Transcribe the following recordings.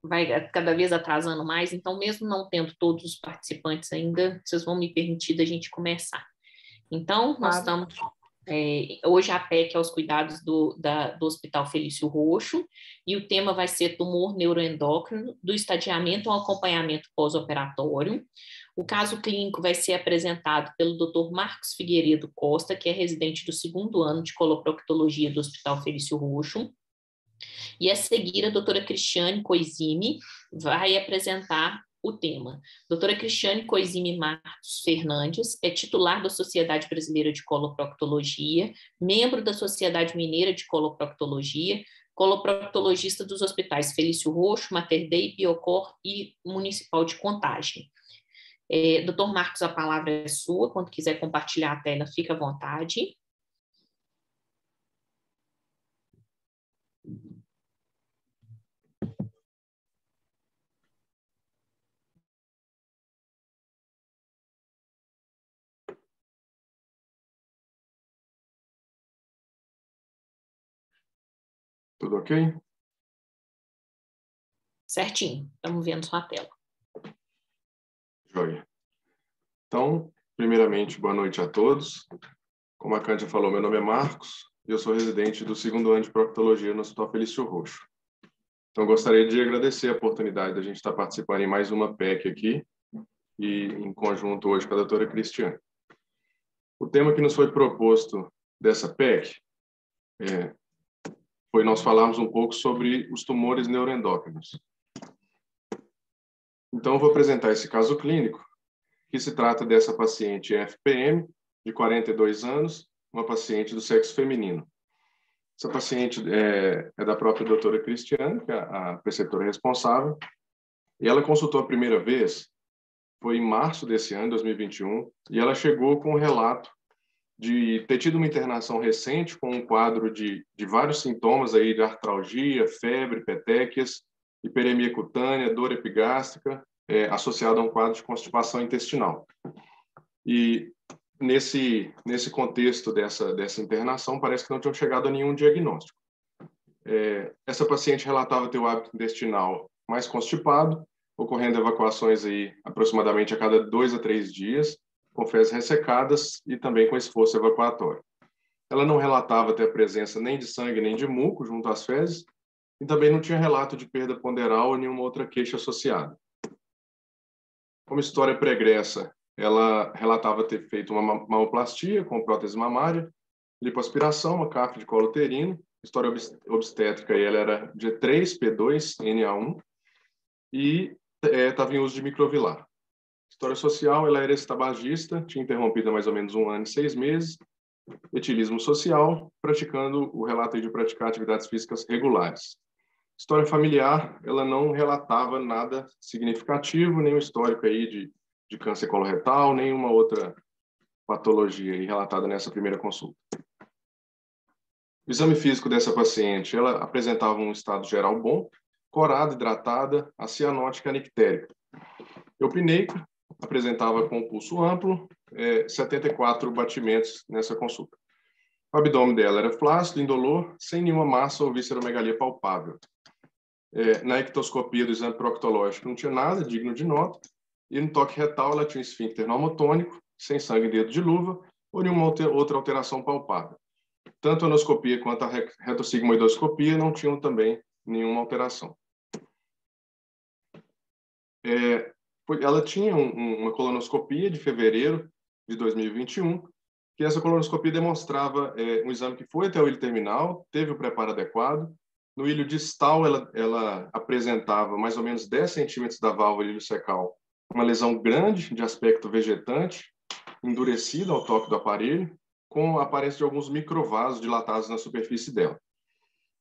vai cada vez atrasando mais, então mesmo não tendo todos os participantes ainda, vocês vão me permitir da gente começar. Então, nós estamos... hoje a PEC é os cuidados do Hospital Felício Roxo, e o tema vai ser tumor neuroendócrino, do estadiamento ao acompanhamento pós-operatório. O caso clínico vai ser apresentado pelo Dr. Marcos Figueiredo Costa, que é residente do 2º ano de coloproctologia do Hospital Felício Roxo. E a seguir, a doutora Cristiane Koizumi vai apresentar o tema. Doutora Cristiane Koizumi Matos Fernandes é titular da Sociedade Brasileira de Coloproctologia, membro da Sociedade Mineira de Coloproctologia, coloproctologista dos hospitais Felício Roxo, Mater Dei, Biocor e Municipal de Contagem. Doutor Marcos, a palavra é sua. Quando quiser compartilhar a tela, fica à vontade. Tudo ok? Certinho, estamos vendo sua tela. Joia. Então, primeiramente, boa noite a todos. Como a Cândia falou, meu nome é Marcos e eu sou residente do 2º ano de proctologia no Hospital Felício Roxo. Então, gostaria de agradecer a oportunidade de a gente estar participando em mais uma PEC aqui e em conjunto hoje com a doutora Cristiane. O tema que nos foi proposto dessa PEC foi nós falarmos um pouco sobre os tumores neuroendócrinos. Então, eu vou apresentar esse caso clínico, que se trata dessa paciente FPM, de 42 anos, uma paciente do sexo feminino. Essa paciente é da própria doutora Cristiane, que é a preceptora responsável, e ela consultou a primeira vez, foi em março desse ano, 2021, e ela chegou com um relato de ter tido uma internação recente com um quadro de vários sintomas aí de artralgia, febre, petequias, hiperemia cutânea, dor epigástrica, associada a um quadro de constipação intestinal. E nesse contexto dessa internação, parece que não tinham chegado a nenhum diagnóstico. Essa paciente relatava ter o hábito intestinal mais constipado, ocorrendo evacuações aí aproximadamente a cada 2 a 3 dias, com fezes ressecadas e também com esforço evacuatório. Ela não relatava ter a presença nem de sangue nem de muco junto às fezes e também não tinha relato de perda ponderal ou nenhuma outra queixa associada. Como história pregressa, ela relatava ter feito uma mamoplastia com prótese mamária, lipoaspiração, uma CAF de colo uterino, história obstétrica, ela era G3, P2, NA1 e estava em uso de microvilar. História social, ela era ex-tabagista, tinha interrompido há mais ou menos 1 ano e 6 meses, etilismo social, praticando o relato de praticar atividades físicas regulares. História familiar, ela não relatava nada significativo, nenhum histórico aí de câncer coloretal, nenhuma outra patologia aí relatada nessa primeira consulta. O exame físico dessa paciente, ela apresentava um estado geral bom, corada, hidratada, acianótica, anictérica. Eupineica, apresentava com pulso amplo, 74 batimentos nessa consulta. O abdômen dela era flácido, indolor, sem nenhuma massa ou visceromegalia palpável. Na ectoscopia do exame proctológico não tinha nada digno de nota, e no toque retal ela tinha um esfíncter normotônico, sem sangue em dedo de luva, ou nenhuma outra alteração palpável. Tanto a anoscopia quanto a retossigmoidoscopia não tinham também nenhuma alteração. Ela tinha uma colonoscopia de fevereiro de 2021, que essa colonoscopia demonstrava um exame que foi até o ilho terminal, teve o preparo adequado. No ilho distal, ela apresentava mais ou menos 10 centímetros da válvula ilho-secal, uma lesão grande de aspecto vegetante, endurecida ao toque do aparelho, com a aparência de alguns microvasos dilatados na superfície dela.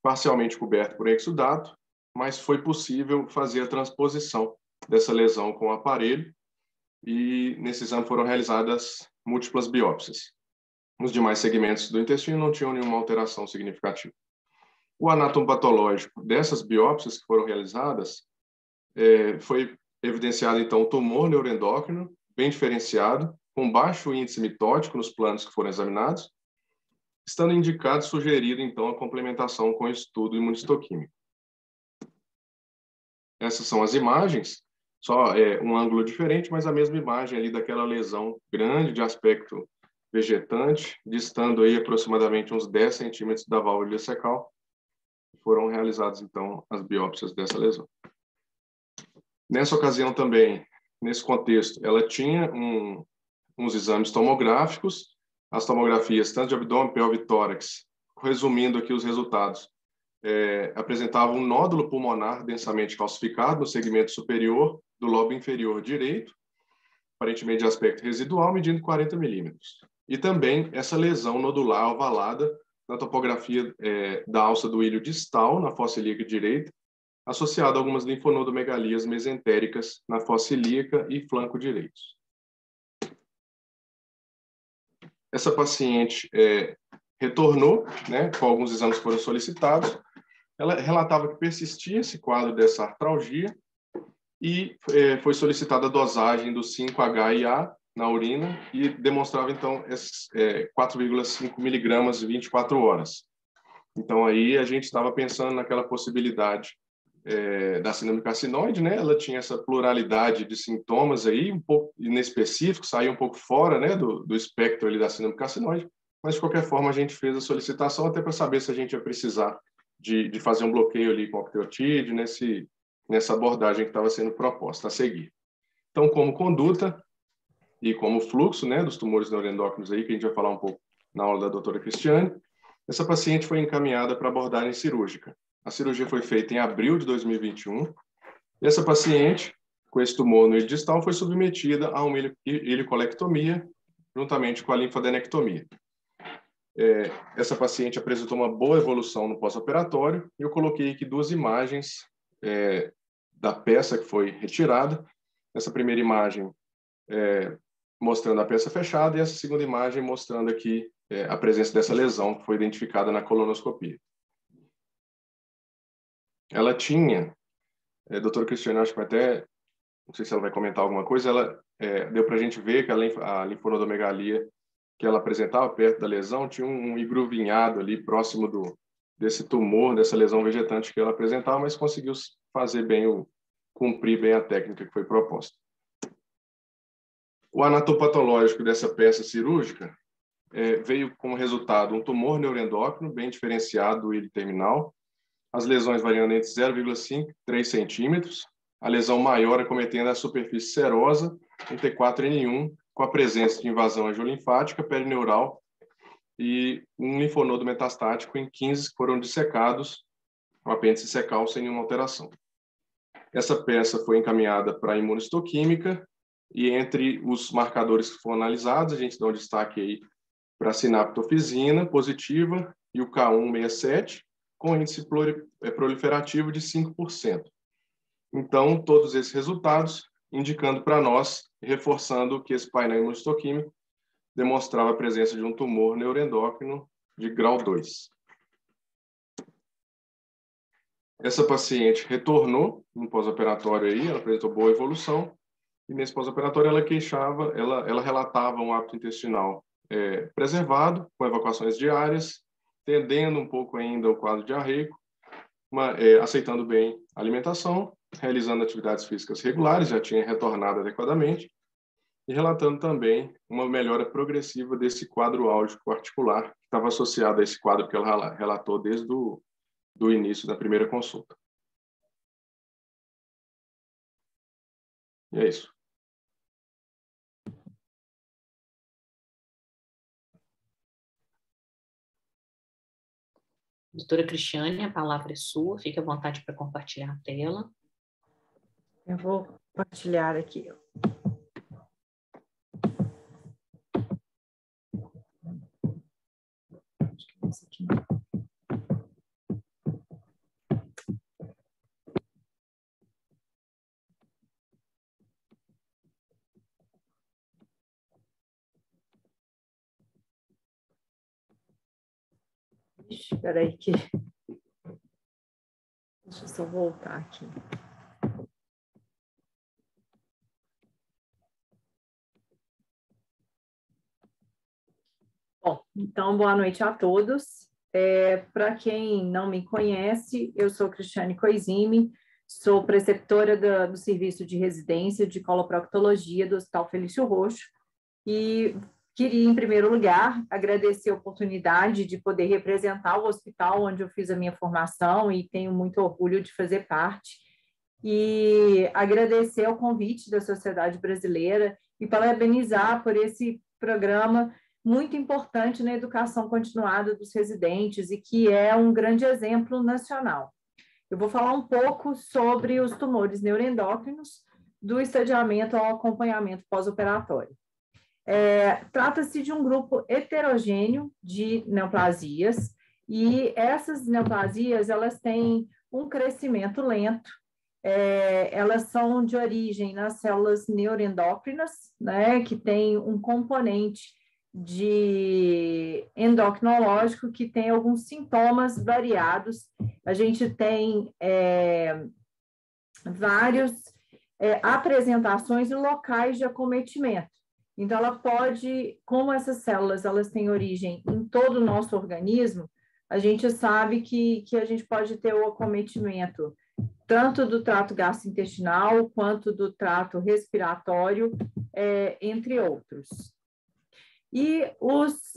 Parcialmente coberto por exudato, mas foi possível fazer a transposição dessa lesão com o aparelho e nesse exame foram realizadas múltiplas biópsias. Nos demais segmentos do intestino não tinham nenhuma alteração significativa. O anatomopatológico dessas biópsias que foram realizadas foi evidenciado, então, tumor neuroendócrino bem diferenciado, com baixo índice mitótico nos planos que foram examinados, estando indicado, sugerido, então, a complementação com estudo imunistoquímico. Essas são as imagens, só um ângulo diferente, mas a mesma imagem ali daquela lesão grande de aspecto vegetante, distando aí aproximadamente uns 10 centímetros da válvula ileocecal. Foram realizadas, então, as biópsias dessa lesão. Nessa ocasião também, nesse contexto, ela tinha uns exames tomográficos, as tomografias tanto de abdômen, pelve e tórax. Resumindo aqui os resultados, apresentava um nódulo pulmonar densamente calcificado no segmento superior do lobo inferior direito, aparentemente de aspecto residual, medindo 40 milímetros. E também essa lesão nodular ovalada na topografia da alça do ilho distal, na fossa ilíaca direita, associada a algumas linfonodomegalias mesentéricas na fossa ilíaca e flanco direitos. Essa paciente retornou, né, com alguns exames que foram solicitados. Ela relatava que persistia esse quadro dessa artralgia e foi solicitada a dosagem do 5-HIA na urina e demonstrava, então, 4,5 miligramas em 24 horas. Então, aí a gente estava pensando naquela possibilidade da síndrome carcinoide, né? Ela tinha essa pluralidade de sintomas aí, um pouco inespecífico, saía um pouco fora, né, do espectro ali da síndrome carcinoide, mas de qualquer forma a gente fez a solicitação até para saber se a gente ia precisar de fazer um bloqueio ali com octreotide nessa abordagem que estava sendo proposta a seguir. Então, como conduta e como fluxo, né, dos tumores neuroendócrinos aí, que a gente vai falar um pouco na aula da doutora Cristiane, essa paciente foi encaminhada para abordagem cirúrgica. A cirurgia foi feita em abril de 2021. E essa paciente, com esse tumor no ilho distal, foi submetida a uma helicolectomia, juntamente com a linfadenectomia. Essa paciente apresentou uma boa evolução no pós-operatório, e eu coloquei aqui duas imagens da peça que foi retirada. Essa primeira imagem mostrando a peça fechada, e essa segunda imagem mostrando aqui a presença dessa lesão que foi identificada na colonoscopia. Ela tinha, doutora Cristiane, acho que até, não sei se ela vai comentar alguma coisa, ela deu para a gente ver que a linfonodomegalia que ela apresentava perto da lesão tinha um engruvinhado ali próximo desse tumor, dessa lesão vegetante que ela apresentava, mas conseguiu fazer bem, cumprir bem a técnica que foi proposta. O anatopatológico dessa peça cirúrgica veio como resultado um tumor neuroendócrino bem diferenciado do ilho terminal, as lesões variando entre 0,5 e 3 centímetros, a lesão maior acometendo a superfície serosa, em T4N1, com a presença de invasão angiolinfática, perineural e um linfonodo metastático em 15 que foram dissecados, com apêndice secal sem nenhuma alteração. Essa peça foi encaminhada para a imunistoquímica e entre os marcadores que foram analisados, a gente dá um destaque aí para a sinaptofisina positiva e o K167, com índice proliferativo de 5%. Então, todos esses resultados indicando para nós, reforçando que esse painel imunistoquímico demonstrava a presença de um tumor neuroendócrino de grau 2. Essa paciente retornou no pós-operatório aí, ela apresentou boa evolução, e nesse pós-operatório ela relatava um hábito intestinal preservado, com evacuações diárias, tendendo um pouco ainda ao quadro diarreico, aceitando bem a alimentação, realizando atividades físicas regulares, já tinha retornado adequadamente, e relatando também uma melhora progressiva desse quadro álgico articular, que estava associado a esse quadro que ela relatou desde do início da primeira consulta. E é isso. Doutora Cristiane, a palavra é sua, fique à vontade para compartilhar a tela. Eu vou compartilhar aqui. Acho que é esse aqui. Espera aí que... Deixa eu só voltar aqui. Bom, então, boa noite a todos. Para quem não me conhece, eu sou Cristiane Koizumi, sou preceptora do Serviço de Residência de Coloproctologia do Hospital Felício Roxo e queria, em primeiro lugar, agradecer a oportunidade de poder representar o hospital onde eu fiz a minha formação e tenho muito orgulho de fazer parte, e agradecer o convite da Sociedade Brasileira e parabenizar por esse programa muito importante na educação continuada dos residentes e que é um grande exemplo nacional. Eu vou falar um pouco sobre os tumores neuroendócrinos, do estadiamento ao acompanhamento pós-operatório. Trata-se de um grupo heterogêneo de neoplasias, e essas neoplasias, elas têm um crescimento lento, elas são de origem nas células neuroendócrinas, né, que tem um componente de endocrinológico que tem alguns sintomas variados. A gente tem várias apresentações e locais de acometimento. Então, ela pode, como essas células elas têm origem em todo o nosso organismo, a gente sabe que a gente pode ter o acometimento tanto do trato gastrointestinal quanto do trato respiratório, entre outros. E os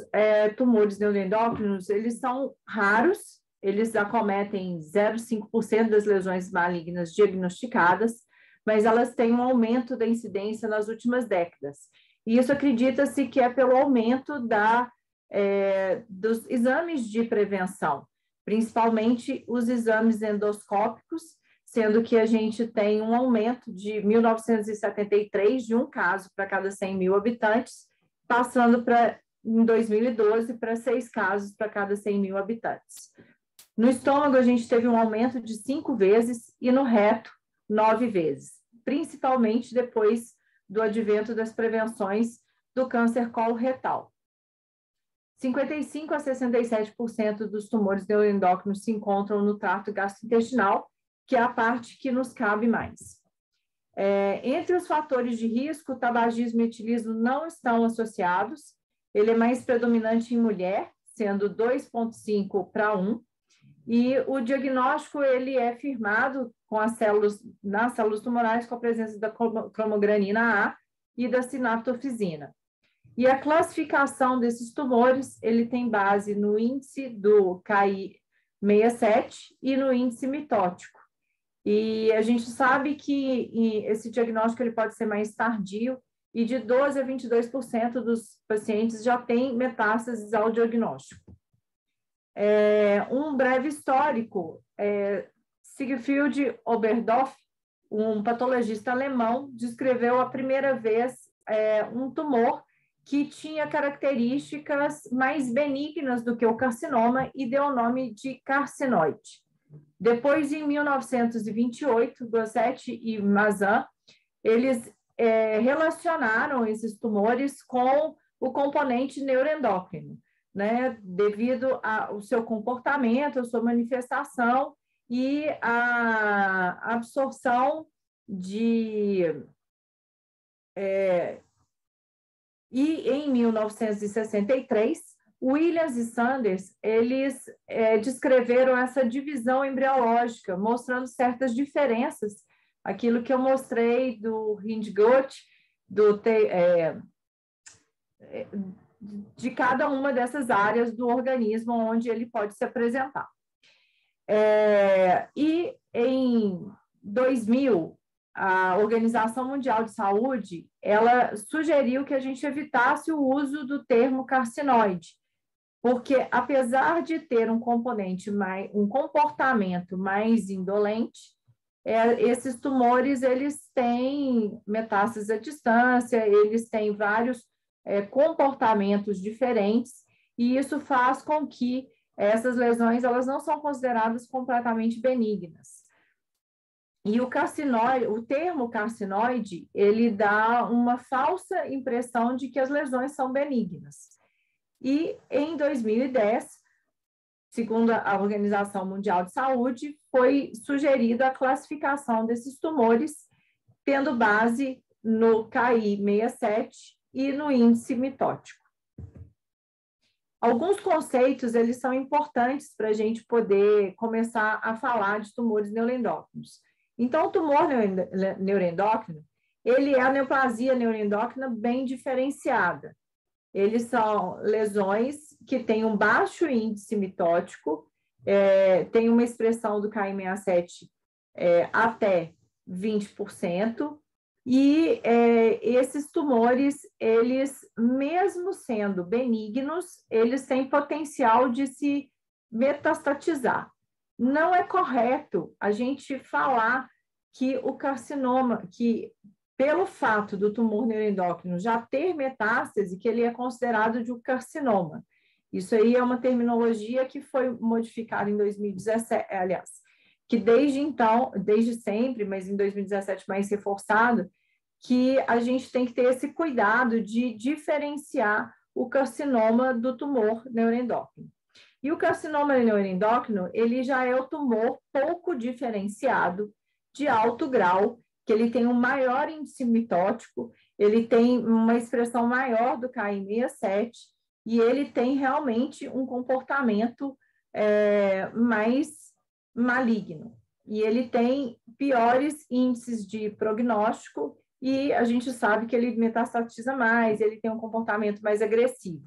tumores neuroendócrinos, eles são raros, eles acometem 0,5% das lesões malignas diagnosticadas, mas elas têm um aumento da incidência nas últimas décadas. E isso acredita-se que é pelo aumento dos exames de prevenção, principalmente os exames endoscópicos, sendo que a gente tem um aumento de 1973 de um caso para cada 100 mil habitantes, passando em 2012 para 6 casos para cada 100 mil habitantes. No estômago, a gente teve um aumento de 5 vezes e no reto, 9 vezes, principalmente depois do advento das prevenções do câncer coloretal. 55% a 67% dos tumores neuroendócrinos se encontram no trato gastrointestinal, que é a parte que nos cabe mais. Entre os fatores de risco, o tabagismo e etilismo não estão associados. Ele é mais predominante em mulher, sendo 2,5 para 1. E o diagnóstico ele é firmado com nas células tumorais com a presença da cromogranina A e da sinaptofisina. E a classificação desses tumores, ele tem base no índice do KI67 e no índice mitótico. E a gente sabe que esse diagnóstico ele pode ser mais tardio, e de 12% a 22% dos pacientes já têm metástases ao diagnóstico. Um breve histórico, Siegfried Oberdorf, um patologista alemão, descreveu a primeira vez um tumor que tinha características mais benignas do que o carcinoma e deu o nome de carcinoide. Depois, em 1928, Gosset e Mazin, eles relacionaram esses tumores com o componente neuroendócrino, né, devido ao seu comportamento, a sua manifestação e a absorção E em 1963, Williams e Sanders, eles descreveram essa divisão embriológica, mostrando certas diferenças, aquilo que eu mostrei do Hindgood, de cada uma dessas áreas do organismo onde ele pode se apresentar. E em 2000, a Organização Mundial de Saúde, ela sugeriu que a gente evitasse o uso do termo carcinoide, porque apesar de ter um comportamento mais indolente, esses tumores, eles têm metástases à distância, eles têm vários comportamentos diferentes, e isso faz com que essas lesões elas não são consideradas completamente benignas. E o termo carcinoide, ele dá uma falsa impressão de que as lesões são benignas. E em 2010, segundo a Organização Mundial de Saúde, foi sugerida a classificação desses tumores, tendo base no KI67 e no índice mitótico. Alguns conceitos, eles são importantes para a gente poder começar a falar de tumores neuroendócrinos. Então, o tumor neuroendócrino, ele é a neoplasia neuroendócrina bem diferenciada. Eles são lesões que têm um baixo índice mitótico, tem uma expressão do Ki67 até 20%, e esses tumores, eles, mesmo sendo benignos, eles têm potencial de se metastatizar. Não é correto a gente falar que o carcinoma, que pelo fato do tumor neuroendócrino já ter metástase, que ele é considerado de um carcinoma. Isso aí é uma terminologia que foi modificada em 2017, aliás, que desde então, desde sempre, mas em 2017 mais reforçado, que a gente tem que ter esse cuidado de diferenciar o carcinoma do tumor neuroendócrino. E o carcinoma neuroendócrino, ele já é o tumor pouco diferenciado, de alto grau, que ele tem um maior índice mitótico, ele tem uma expressão maior do Ki67, e ele tem realmente um comportamento mais maligno. E ele tem piores índices de prognóstico, e a gente sabe que ele metastatiza mais, ele tem um comportamento mais agressivo.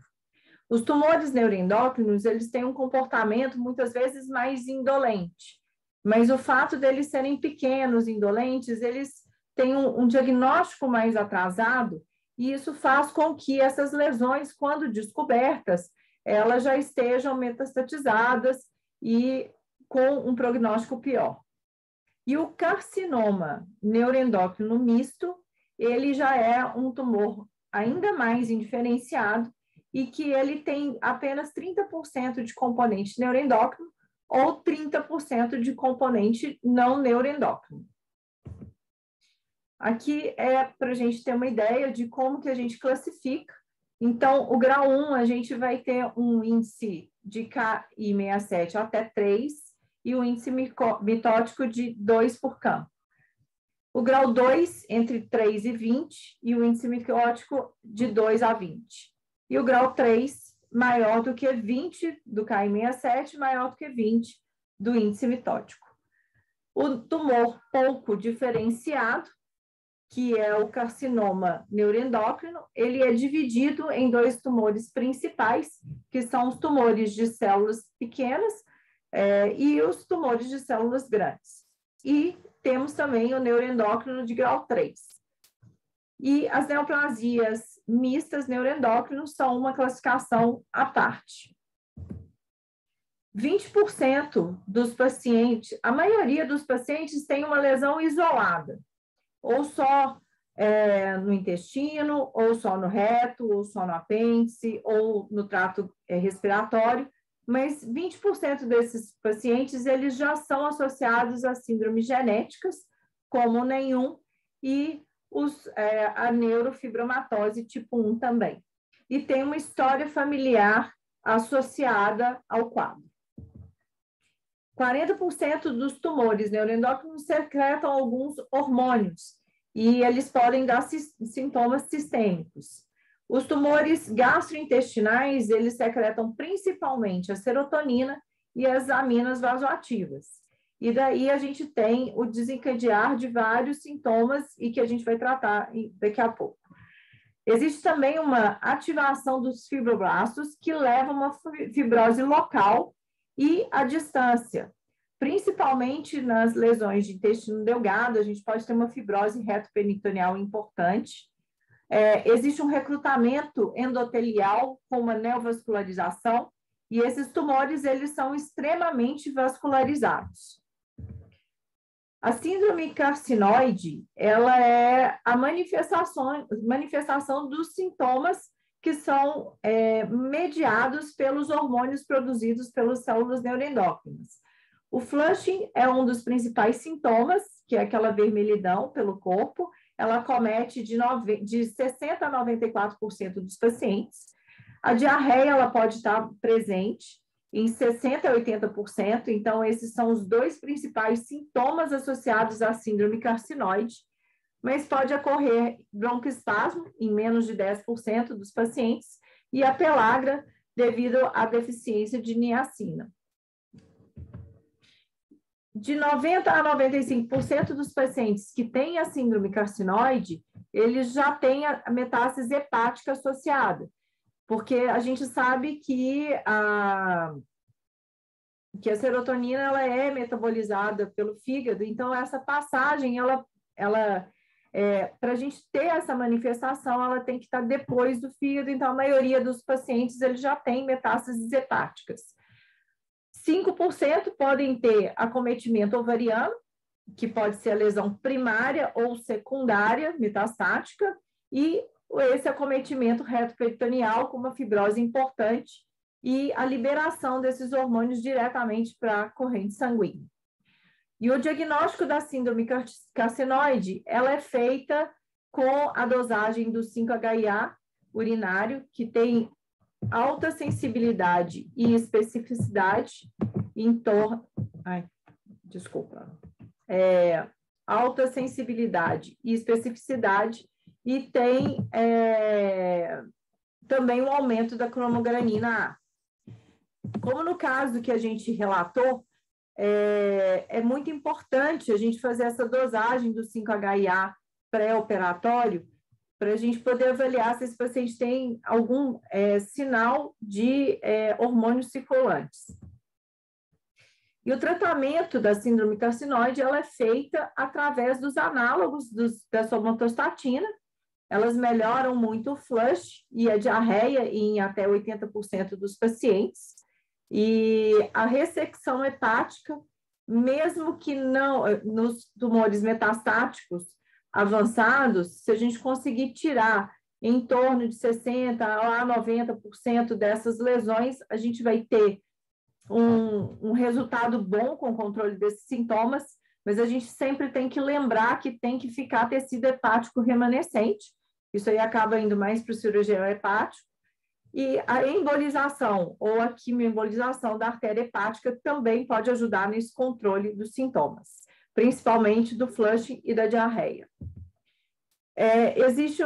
Os tumores neuroendócrinos, eles têm um comportamento muitas vezes mais indolente, mas o fato deles serem pequenos, indolentes, eles têm um diagnóstico mais atrasado, e isso faz com que essas lesões, quando descobertas, elas já estejam metastatizadas e com um prognóstico pior. E o carcinoma neuroendócrino misto, ele já é um tumor ainda mais indiferenciado, e que ele tem apenas 30% de componente neuroendócrino ou 30% de componente não neuroendócrino. Aqui é para a gente ter uma ideia de como que a gente classifica. Então, o grau 1, a gente vai ter um índice de Ki67 até 3 e o índice mitótico de 2 por campo. O grau 2, entre 3 e 20, e o índice mitótico de 2 a 20. E o grau 3, maior do que 20 do Ki67, maior do que 20 do índice mitótico. O tumor pouco diferenciado, que é o carcinoma neuroendócrino, ele é dividido em 2 tumores principais, que são os tumores de células pequenas e os tumores de células grandes. E temos também o neuroendócrino de grau 3. E as neoplasias mistas neuroendócrinos são uma classificação à parte. 20% dos pacientes, a maioria dos pacientes tem uma lesão isolada, ou só no intestino, ou só no reto, ou só no apêndice, ou no trato respiratório, mas 20% desses pacientes, eles já são associados a síndromes genéticas, como nenhum, e a neurofibromatose tipo 1 também. E tem uma história familiar associada ao quadro. 40% dos tumores neuroendócrinos secretam alguns hormônios, e eles podem dar sintomas sistêmicos. Os tumores gastrointestinais, eles secretam principalmente a serotonina e as aminas vasoativas. E daí a gente tem o desencadear de vários sintomas e que a gente vai tratar daqui a pouco. Existe também uma ativação dos fibroblastos que leva a uma fibrose local e à distância. Principalmente nas lesões de intestino delgado, a gente pode ter uma fibrose retroperitoneal importante. Existe um recrutamento endotelial com uma neovascularização, e esses tumores, eles são extremamente vascularizados. A síndrome carcinoide, ela é a manifestação dos sintomas que são mediados pelos hormônios produzidos pelas células neuroendócrinas. O flushing é um dos principais sintomas, que é aquela vermelhidão pelo corpo. Ela acomete de 60% a 94% dos pacientes. A diarreia, ela pode estar presente em 60% a 80%, então esses são os 2 principais sintomas associados à síndrome carcinoide, mas pode ocorrer broncoespasmo em menos de 10% dos pacientes e a pelagra devido à deficiência de niacina. de 90% a 95% dos pacientes que têm a síndrome carcinoide, eles já têm a metástase hepática associada, porque a gente sabe que a serotonina ela é metabolizada pelo fígado, então essa passagem, para a gente ter essa manifestação, ela tem que estar depois do fígado, então a maioria dos pacientes eles já tem metástases hepáticas. 5% podem ter acometimento ovariano, que pode ser a lesão primária ou secundária metastática, e esse acometimento retroperitoneal com uma fibrose importante e a liberação desses hormônios diretamente para a corrente sanguínea. E o diagnóstico da síndrome carcinoide, ela é feita com a dosagem do 5-HIA urinário, que tem alta sensibilidade e especificidade em torno... alta sensibilidade e especificidade, e tem também um aumento da cromogranina A. Como no caso que a gente relatou, é muito importante a gente fazer essa dosagem do 5-HIA pré-operatório para a gente poder avaliar se esse paciente tem algum sinal de hormônios circulantes. E o tratamento da síndrome carcinoide, ela é feita através dos análogos da somatostatina. Elas melhoram muito o flush e a diarreia em até 80% dos pacientes. E a ressecção hepática, mesmo que não nos tumores metastáticos avançados, se a gente conseguir tirar em torno de 60% a 90% dessas lesões, a gente vai ter um resultado bom com o controle desses sintomas, mas a gente sempre tem que lembrar que tem que ficar tecido hepático remanescente. Isso aí acaba indo mais para o cirurgião hepático. E a embolização ou a quimioembolização da artéria hepática também pode ajudar nesse controle dos sintomas, principalmente do flush e da diarreia. Existe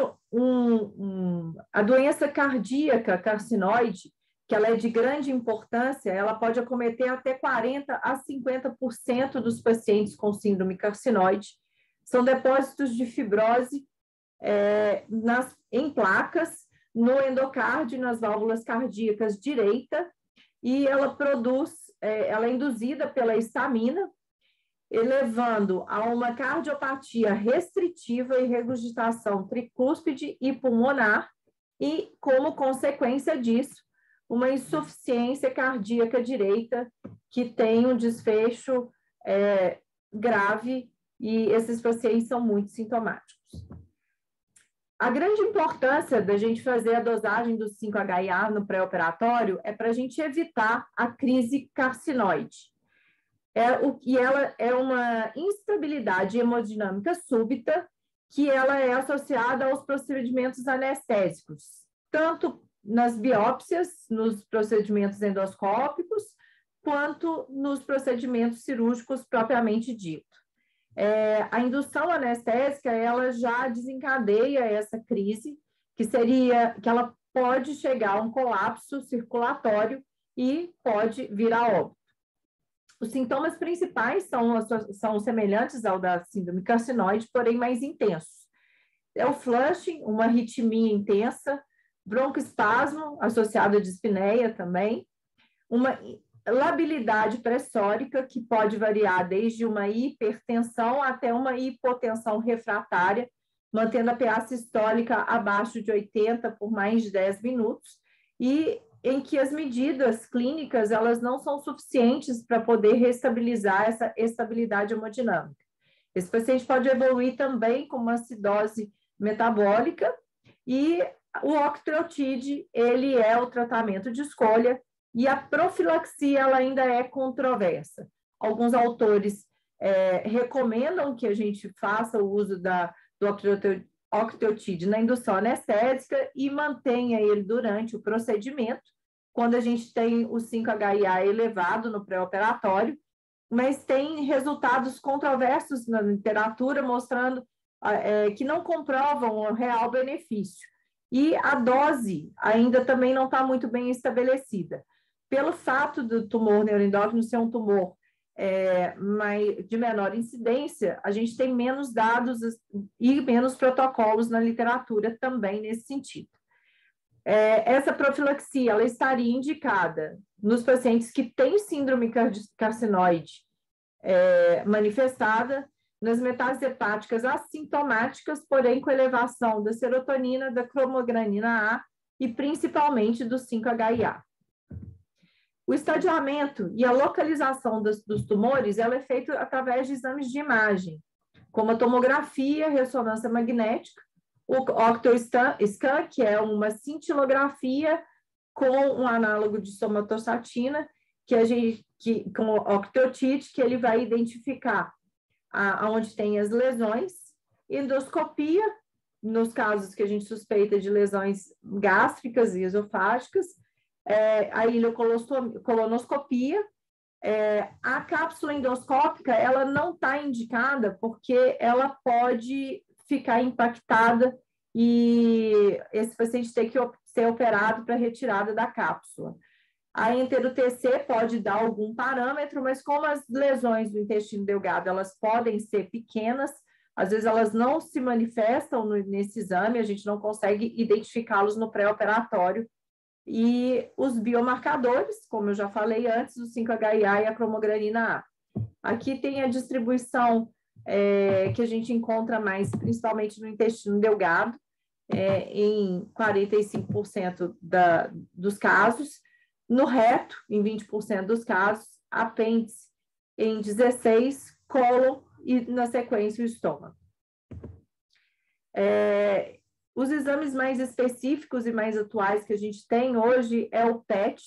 a doença cardíaca carcinoide, que ela é de grande importância, ela pode acometer até 40% a 50% dos pacientes com síndrome carcinoide. São depósitos de fibrose em placas, no endocárdio, nas válvulas cardíacas direita, e ela é induzida pela histamina, levando a uma cardiopatia restritiva e regurgitação tricúspide e pulmonar, e, como consequência disso, uma insuficiência cardíaca direita que tem um desfecho grave, e esses pacientes são muito sintomáticos. A grande importância da gente fazer a dosagem do 5-HIA no pré-operatório é para a gente evitar a crise carcinoide. E ela é uma instabilidade hemodinâmica súbita que ela é associada aos procedimentos anestésicos, tanto nas biópsias, nos procedimentos endoscópicos, quanto nos procedimentos cirúrgicos propriamente dito. A indução anestésica, ela já desencadeia essa crise, que ela pode chegar a um colapso circulatório e pode vir a óbito. Os sintomas principais são semelhantes ao da síndrome carcinoide, porém mais intensos. É o flushing, uma arritmia intensa, broncoespasmo associado à dispneia também, uma labilidade pressórica, que pode variar desde uma hipertensão até uma hipotensão refratária, mantendo a PA sistólica abaixo de 80 por mais de 10 minutos, e em que as medidas clínicas elas não são suficientes para poder restabilizar essa estabilidade hemodinâmica. Esse paciente pode evoluir também com uma acidose metabólica, e o octreotide, ele é o tratamento de escolha, e a profilaxia ela ainda é controversa. Alguns autores recomendam que a gente faça o uso do octreotide na indução anestésica e mantenha ele durante o procedimento, quando a gente tem o 5-HIA elevado no pré-operatório, mas tem resultados controversos na literatura mostrando que não comprovam o real benefício. E a dose ainda também não está muito bem estabelecida. Pelo fato do tumor neuroendócrino ser um tumor de menor incidência, a gente tem menos dados e menos protocolos na literatura também nesse sentido. Essa profilaxia ela estaria indicada nos pacientes que têm síndrome carcinoide manifestada, nas metástases hepáticas assintomáticas, porém com elevação da serotonina, da cromogranina A e principalmente do 5-HIA. O estadiamento e a localização dos tumores ela é feito através de exames de imagem, como a tomografia, ressonância magnética, o octoscan, que é uma cintilografia com um análogo de somatostatina, com o octotite, que ele vai identificar aonde tem as lesões, endoscopia, nos casos que a gente suspeita de lesões gástricas e esofágicas, a ileocolonoscopia. A cápsula endoscópica, ela não está indicada porque ela pode ficar impactada e esse paciente tem que ser operado para retirada da cápsula. A enter-UTC pode dar algum parâmetro, mas como as lesões do intestino delgado, elas podem ser pequenas, às vezes elas não se manifestam nesse exame, a gente não consegue identificá-los no pré-operatório. E os biomarcadores, como eu já falei antes, o 5-HIA e a cromogranina A. Aqui tem a distribuição que a gente encontra mais, principalmente no intestino delgado, em 45% dos casos, no reto, em 20% dos casos, apêndice em 16%, cólon e, na sequência, o estômago. Os exames mais específicos e mais atuais que a gente tem hoje é o PET,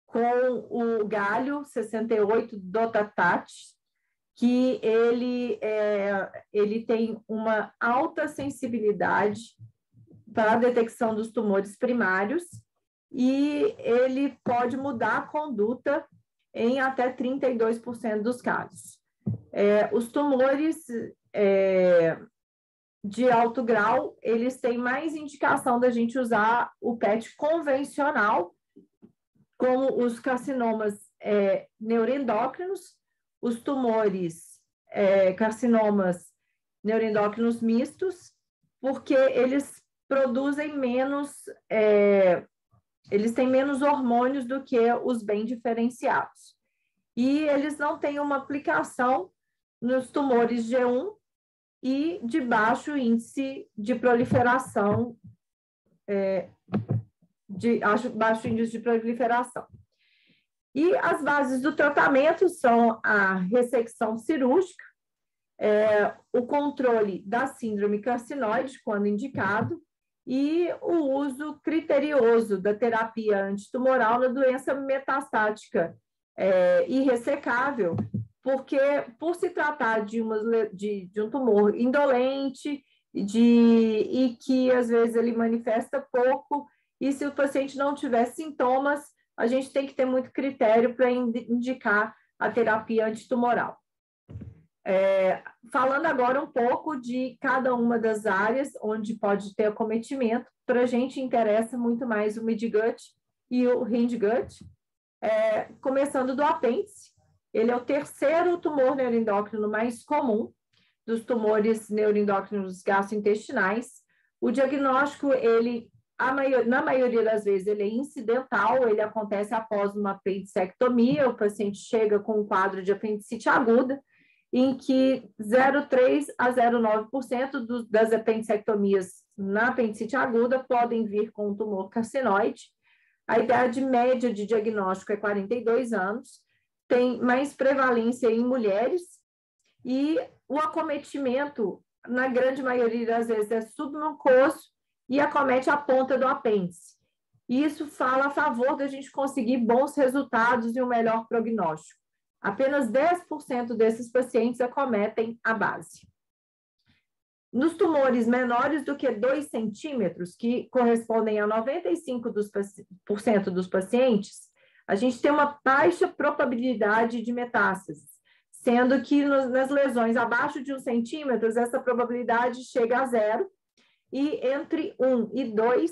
com o galho 68 dotatat, que ele tem uma alta sensibilidade para a detecção dos tumores primários e ele pode mudar a conduta em até 32% dos casos. Os tumores de alto grau, eles têm mais indicação da gente usar o PET convencional, como os carcinomas neuroendócrinos, os tumores carcinomas neuroendócrinos mistos, porque eles produzem menos, eles têm menos hormônios do que os bem diferenciados. E eles não têm uma aplicação nos tumores G1 e de baixo índice de proliferação, baixo índice de proliferação. E as bases do tratamento são a ressecção cirúrgica, o controle da síndrome carcinoide, quando indicado, e o uso criterioso da terapia antitumoral na doença metastática irressecável, porque por se tratar de um tumor indolente e que às vezes ele manifesta pouco, e se o paciente não tiver sintomas, a gente tem que ter muito critério para indicar a terapia antitumoral. Falando agora um pouco de cada uma das áreas onde pode ter acometimento, para a gente interessa muito mais o midgut e o hindgut, começando do apêndice. Ele é o terceiro tumor neuroendócrino mais comum dos tumores neuroendócrinos gastrointestinais. O diagnóstico, na maioria das vezes, ele é incidental, ele acontece após uma apendicectomia, o paciente chega com um quadro de apendicite aguda, em que 0,3% a 0,9% das apendicectomias na apendicite aguda podem vir com um tumor carcinoide. A idade média de diagnóstico é 42 anos, tem mais prevalência em mulheres e o acometimento, na grande maioria das vezes, é submucoso e acomete a ponta do apêndice. Isso fala a favor da gente conseguir bons resultados e um melhor prognóstico. Apenas 10% desses pacientes acometem a base. Nos tumores menores do que 2 centímetros, que correspondem a 95% dos pacientes, a gente tem uma baixa probabilidade de metástases, sendo que nas lesões abaixo de 1 centímetro, essa probabilidade chega a 0, e entre 1 e 2,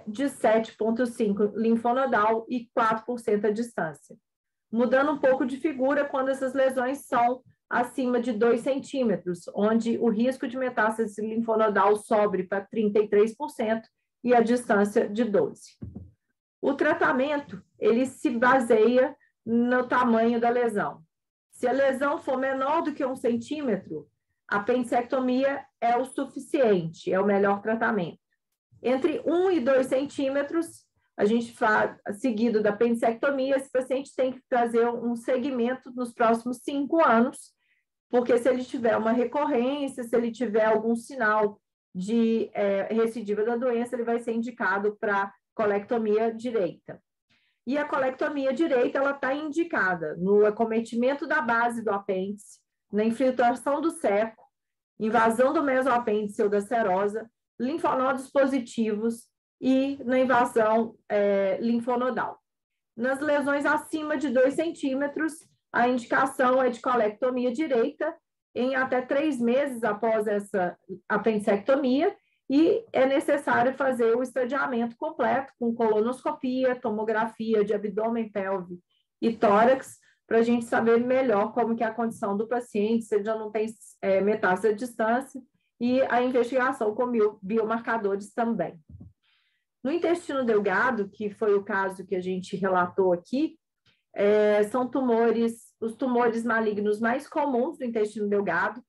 de 7,5 linfonodal e 4% a distância. mudando um pouco de figura quando essas lesões são acima de 2 centímetros, onde o risco de metástase linfonodal sobe para 33% e a distância de 12. O tratamento, ele se baseia no tamanho da lesão. Se a lesão for menor do que 1 centímetro, a apendicectomia é o suficiente, é o melhor tratamento. Entre 1 e 2 centímetros, a gente faz, seguido da apendicectomia, esse paciente tem que fazer um segmento nos próximos 5 anos, porque se ele tiver uma recorrência, se ele tiver algum sinal de recidiva da doença, ele vai ser indicado para colectomia direita. E a colectomia direita, ela está indicada no acometimento da base do apêndice, na infiltração do seco, invasão do mesoapêndice ou da serosa, linfonodos positivos e na invasão linfonodal. Nas lesões acima de 2 centímetros, a indicação é de colectomia direita em até 3 meses após essa apendicectomia e é necessário fazer o estadiamento completo com colonoscopia, tomografia de abdômen, pelve e tórax, para a gente saber melhor como que é a condição do paciente, se ele já não tem metástase à distância, e a investigação com biomarcadores também. No intestino delgado, que foi o caso que a gente relatou aqui, são os tumores malignos mais comuns do intestino delgado.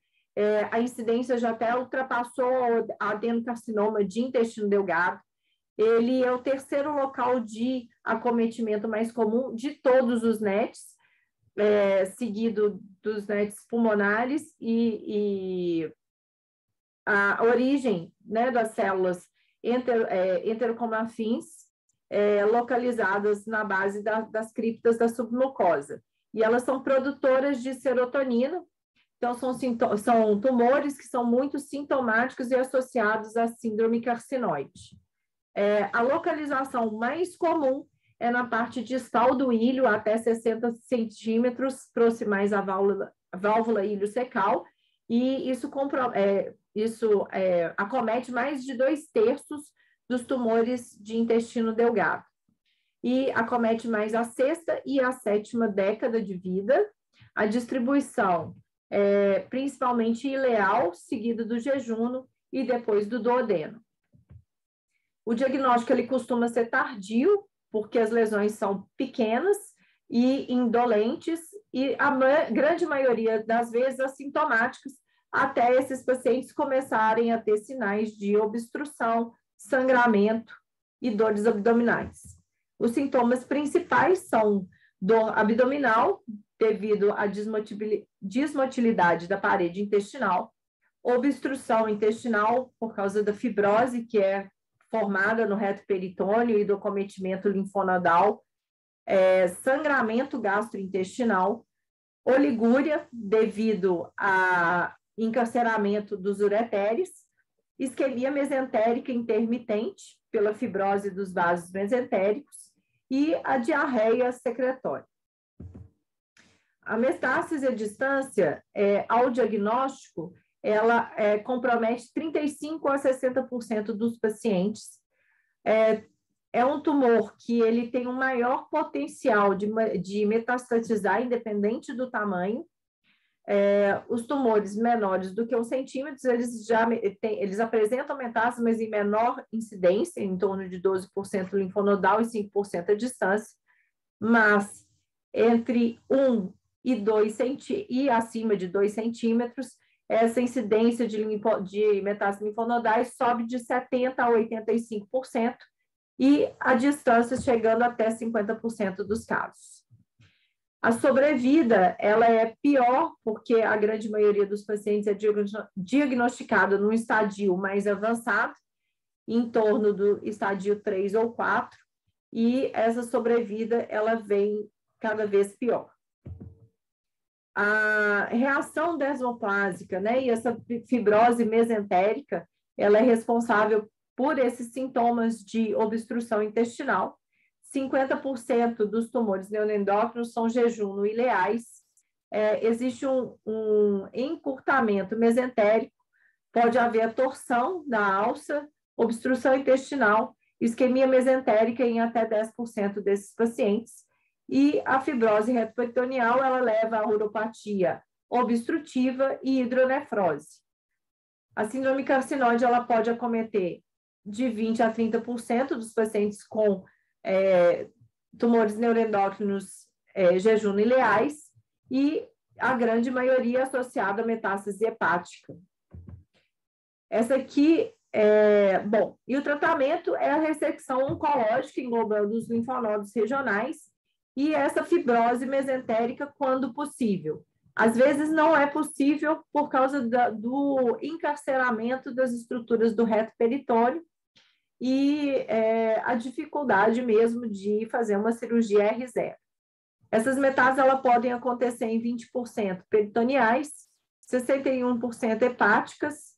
A incidência já até ultrapassou a adenocarcinoma de intestino delgado. Ele é o 3º local de acometimento mais comum de todos os NETs, seguido dos NETs pulmonares e a origem, né, das células enterocromafins localizadas na base das criptas da submucosa. E elas são produtoras de serotonina, então são tumores que são muito sintomáticos e associados à síndrome carcinoide. A localização mais comum é na parte distal do ilho, até 60 centímetros proximais à válvula ilho-secal, e isso acomete mais de 2/3 dos tumores de intestino delgado. E acomete mais a 6ª e a 7ª década de vida. A distribuição é principalmente ileal, seguido do jejuno e depois do duodeno. O diagnóstico ele costuma ser tardio, porque as lesões são pequenas e indolentes, e a grande maioria das vezes assintomáticos, até esses pacientes começarem a ter sinais de obstrução, sangramento e dores abdominais. Os sintomas principais são dor abdominal, devido à desmotilidade da parede intestinal, obstrução intestinal por causa da fibrose que é formada no reto peritônio e do acometimento linfonodal, sangramento gastrointestinal, oligúria devido a encarceramento dos ureteres, isquemia mesentérica intermitente pela fibrose dos vasos mesentéricos e a diarreia secretória. A metástase à distância, ao diagnóstico, ela compromete 35% a 60% dos pacientes. É um tumor que ele tem um maior potencial de metastatizar, independente do tamanho. Os tumores menores do que 1 centímetro, eles apresentam metástase, mas em menor incidência, em torno de 12% linfonodal e 5% à distância, mas entre 1 e 2 e acima de 2 centímetros, essa incidência de metástases linfonodais sobe de 70% a 85%, e a distância chegando até 50% dos casos. A sobrevida, ela é pior, porque a grande maioria dos pacientes é diagnosticada num estadio mais avançado, em torno do estadio 3 ou 4, e essa sobrevida, ela vem cada vez pior. A reação desmoplásica, né, e essa fibrose mesentérica, ela é responsável por esses sintomas de obstrução intestinal. 50% dos tumores neuroendócrinos são jejuno-ileais. Existe um encurtamento mesentérico, pode haver torção da alça, obstrução intestinal, isquemia mesentérica em até 10% desses pacientes. E a fibrose retroperitoneal, ela leva a uropatia obstrutiva e hidronefrose. A síndrome carcinóide, ela pode acometer de 20% a 30% dos pacientes com tumores neuroendócrinos jejunam-ileais e a grande maioria associada a metástase hepática. Essa aqui bom, e o tratamento é a ressecção oncológica englobando os linfonodos regionais e essa fibrose mesentérica quando possível. Às vezes não é possível por causa do encarceramento das estruturas do reto peritônio e a dificuldade mesmo de fazer uma cirurgia R0. Essas metástases elas podem acontecer em 20% peritoneais, 61% hepáticas,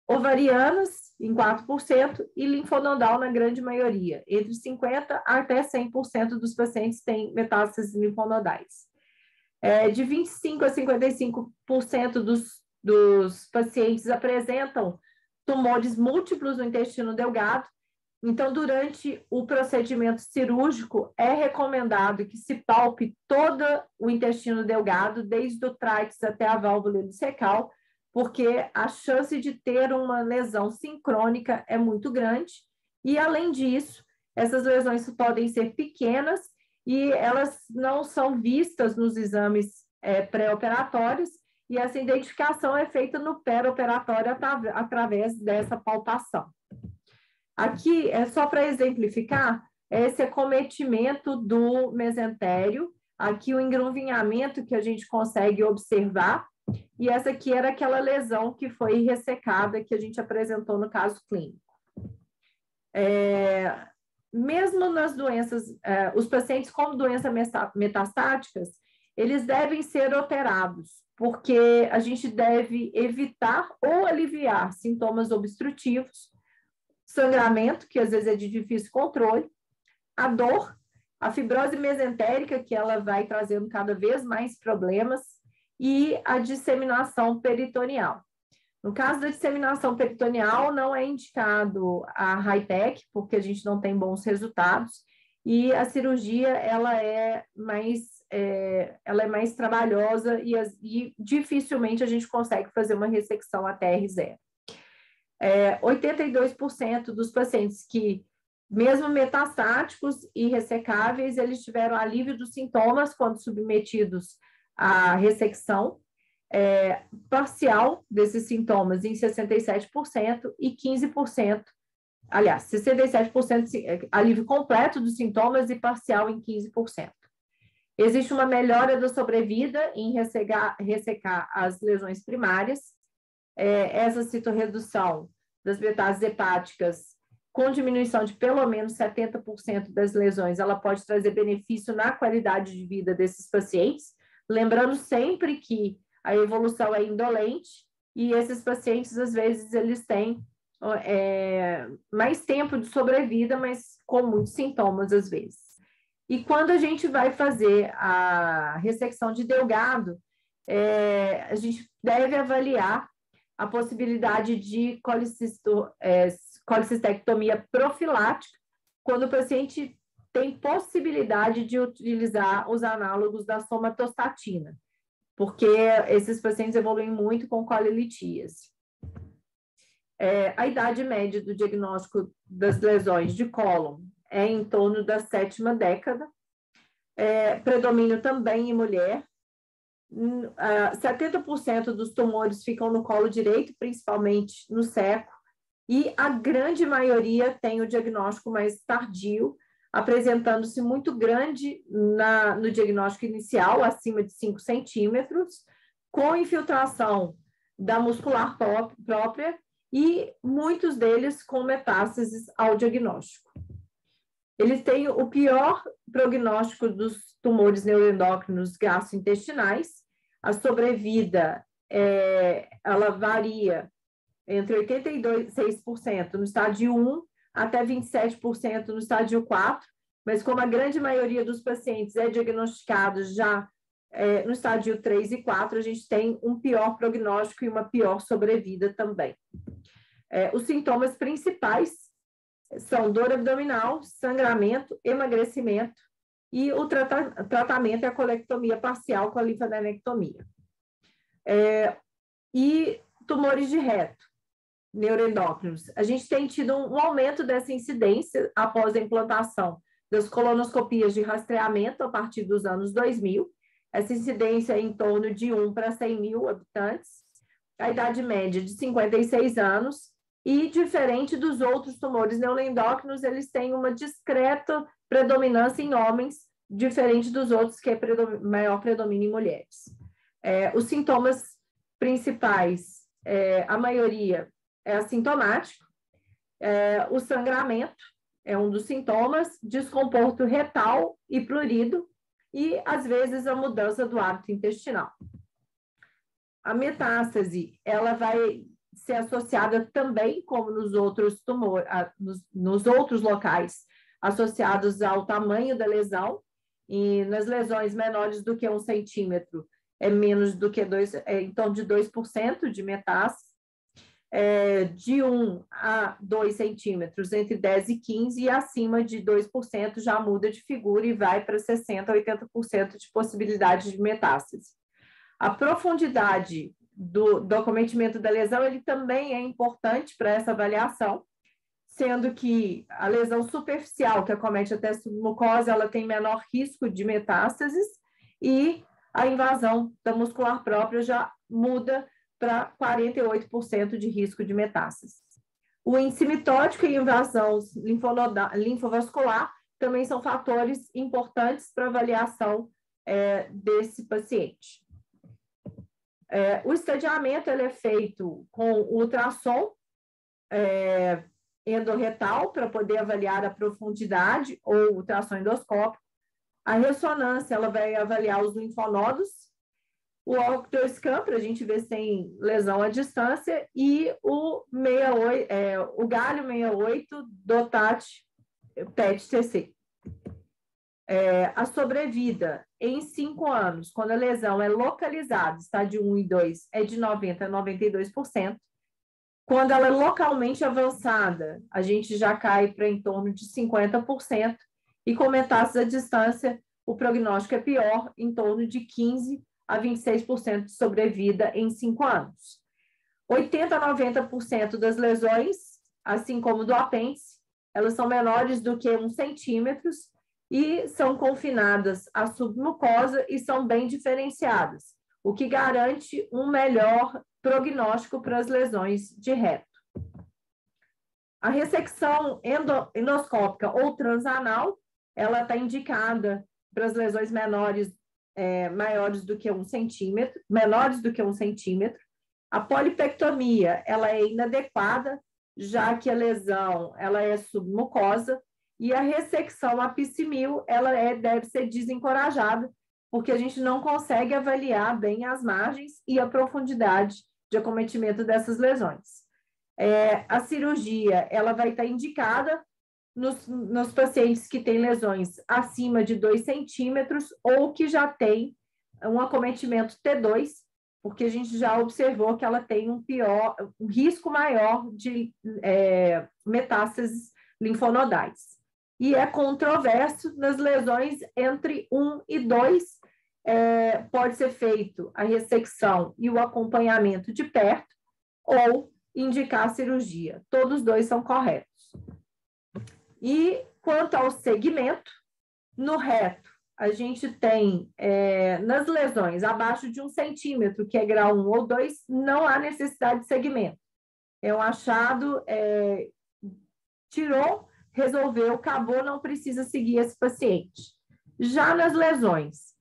ovarianas em 4% e linfonodal na grande maioria. Entre 50% até 100% dos pacientes têm metástases linfonodais. De 25% a 55% dos pacientes apresentam tumores múltiplos no intestino delgado. Então, durante o procedimento cirúrgico, é recomendado que se palpe todo o intestino delgado, desde o tráqueos até a válvula ileocecal, porque a chance de ter uma lesão sincrônica é muito grande. E, além disso, essas lesões podem ser pequenas e elas não são vistas nos exames pré-operatórios, e essa identificação é feita no pré-operatório através dessa palpação. Aqui, só para exemplificar, esse acometimento do mesentério, aqui o engrunvinhamento que a gente consegue observar, e essa aqui era aquela lesão que foi ressecada que a gente apresentou no caso clínico. Mesmo nas doenças, os pacientes com doenças metastáticas, eles devem ser operados, porque a gente deve evitar ou aliviar sintomas obstrutivos, sangramento, que às vezes é de difícil controle, a dor, a fibrose mesentérica, que ela vai trazendo cada vez mais problemas, e a disseminação peritoneal. No caso da disseminação peritoneal, não é indicado a high-tech, porque a gente não tem bons resultados, e a cirurgia ela é mais trabalhosa e dificilmente a gente consegue fazer uma ressecção até R0. 82% dos pacientes que, mesmo metastáticos e ressecáveis, eles tiveram alívio dos sintomas quando submetidos à ressecção, parcial desses sintomas em 67% e 15%, aliás, 67% alívio completo dos sintomas e parcial em 15%. Existe uma melhora da sobrevida em ressecar as lesões primárias. Essa citorredução das metástases hepáticas com diminuição de pelo menos 70% das lesões, ela pode trazer benefício na qualidade de vida desses pacientes, lembrando sempre que a evolução é indolente e esses pacientes, às vezes, eles têm mais tempo de sobrevida, mas com muitos sintomas, às vezes. E quando a gente vai fazer a ressecção de delgado, a gente deve avaliar a possibilidade de colicistectomia profilática, quando o paciente tem possibilidade de utilizar os análogos da somatostatina, porque esses pacientes evoluem muito com colilitíase. A idade média do diagnóstico das lesões de cólon é em torno da 7ª década, predomínio também em mulher. 70% dos tumores ficam no colo direito, principalmente no seco, e a grande maioria tem o diagnóstico mais tardio, apresentando-se muito grande no diagnóstico inicial, acima de 5 centímetros, com infiltração da muscular própria e muitos deles com metástases ao diagnóstico. Eles têm o pior prognóstico dos tumores neuroendócrinos gastrointestinais. A sobrevida, ela varia entre 86% no estádio 1 até 27% no estádio 4, mas como a grande maioria dos pacientes é diagnosticado já no estádio 3 e 4, a gente tem um pior prognóstico e uma pior sobrevida também. Os sintomas principais são dor abdominal, sangramento, emagrecimento, e o tratamento é a colectomia parcial com a linfadenectomia. E tumores de reto, neuroendócrinos. A gente tem tido um aumento dessa incidência após a implantação das colonoscopias de rastreamento a partir dos anos 2000. Essa incidência é em torno de 1 para 100 mil habitantes. A idade média de 56 anos. E, diferente dos outros tumores neuroendócrinos, eles têm uma discreta predominância em homens, diferente dos outros, que é maior predomínio em mulheres. Os sintomas principais, a maioria é assintomático, o sangramento é um dos sintomas, desconforto retal e prurido, e, às vezes, a mudança do hábito intestinal. A metástase, ela vai ser associada também, como nos outros tumores, nos outros locais, associados ao tamanho da lesão, e nas lesões menores do que 1 centímetro, é menos do que em torno de 2% de metástase, de 1 a 2 centímetros, entre 10 e 15, e acima de 2% já muda de figura e vai para 60% a 80% de possibilidade de metástase. A profundidade do acometimento da lesão, ele também é importante para essa avaliação, sendo que a lesão superficial, que acomete até a submucosa, ela tem menor risco de metástases, e a invasão da muscular própria já muda para 48% de risco de metástases. O índice mitótico e invasão linfovascular também são fatores importantes para avaliação desse paciente. O estadiamento ele é feito com ultrassom endorretal para poder avaliar a profundidade, ou ultrassom endoscópico. A ressonância ela vai avaliar os linfonodos, o octoscan para a gente ver se tem lesão à distância, e o galho 68 do PET-CT. A sobrevida em 5 anos, quando a lesão é localizada, estádio 1 e 2, é de 90% a 92%. Quando ela é localmente avançada, a gente já cai para em torno de 50%, e com metástase à distância, o prognóstico é pior, em torno de 15% a 26% de sobrevida em 5 anos. 80% a 90% das lesões, assim como do apêndice, elas são menores do que 1 centímetro, e são confinadas à submucosa e são bem diferenciadas, o que garante um melhor prognóstico para as lesões de reto. A ressecção endoscópica ou transanal, ela está indicada para as lesões maiores do que 1 centímetro, menores do que 1 centímetro. A polipectomia, ela é inadequada, já que a lesão ela é submucosa, e a ressecção apicimil, ela deve ser desencorajada, porque a gente não consegue avaliar bem as margens e a profundidade de acometimento dessas lesões. A cirurgia, ela vai estar indicada nos pacientes que têm lesões acima de 2 centímetros ou que já tem um acometimento T2, porque a gente já observou que ela tem um risco maior de metástases linfonodais. E é controverso nas lesões entre 1 e 2, pode ser feito a ressecção e o acompanhamento de perto, ou indicar a cirurgia. Todos dois são corretos. E quanto ao segmento, no reto, a gente tem, nas lesões abaixo de 1 centímetro, que é grau 1 ou 2, não há necessidade de segmento. É um achado, tirou, resolveu, acabou, não precisa seguir esse paciente. Já nas lesões,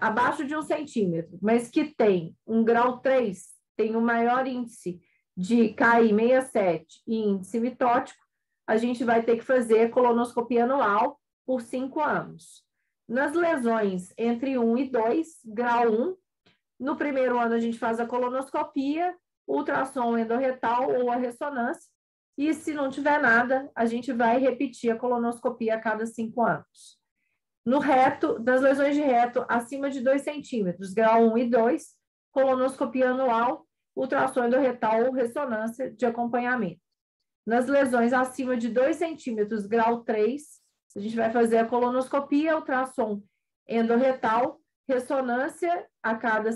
abaixo de 1 centímetro, mas que tem um grau 3, tem um maior índice de KI67 e índice mitótico, a gente vai ter que fazer colonoscopia anual por 5 anos. Nas lesões entre 1 e 2, grau 1, no primeiro ano a gente faz a colonoscopia, ultrassom endorretal ou a ressonância, e se não tiver nada, a gente vai repetir a colonoscopia a cada 5 anos. No reto, das lesões de reto acima de 2 centímetros, grau 1 e 2, colonoscopia anual, ultrassom endorretal ou ressonância de acompanhamento. Nas lesões acima de 2 centímetros, grau 3, a gente vai fazer a colonoscopia, ultrassom endorretal, ressonância a cada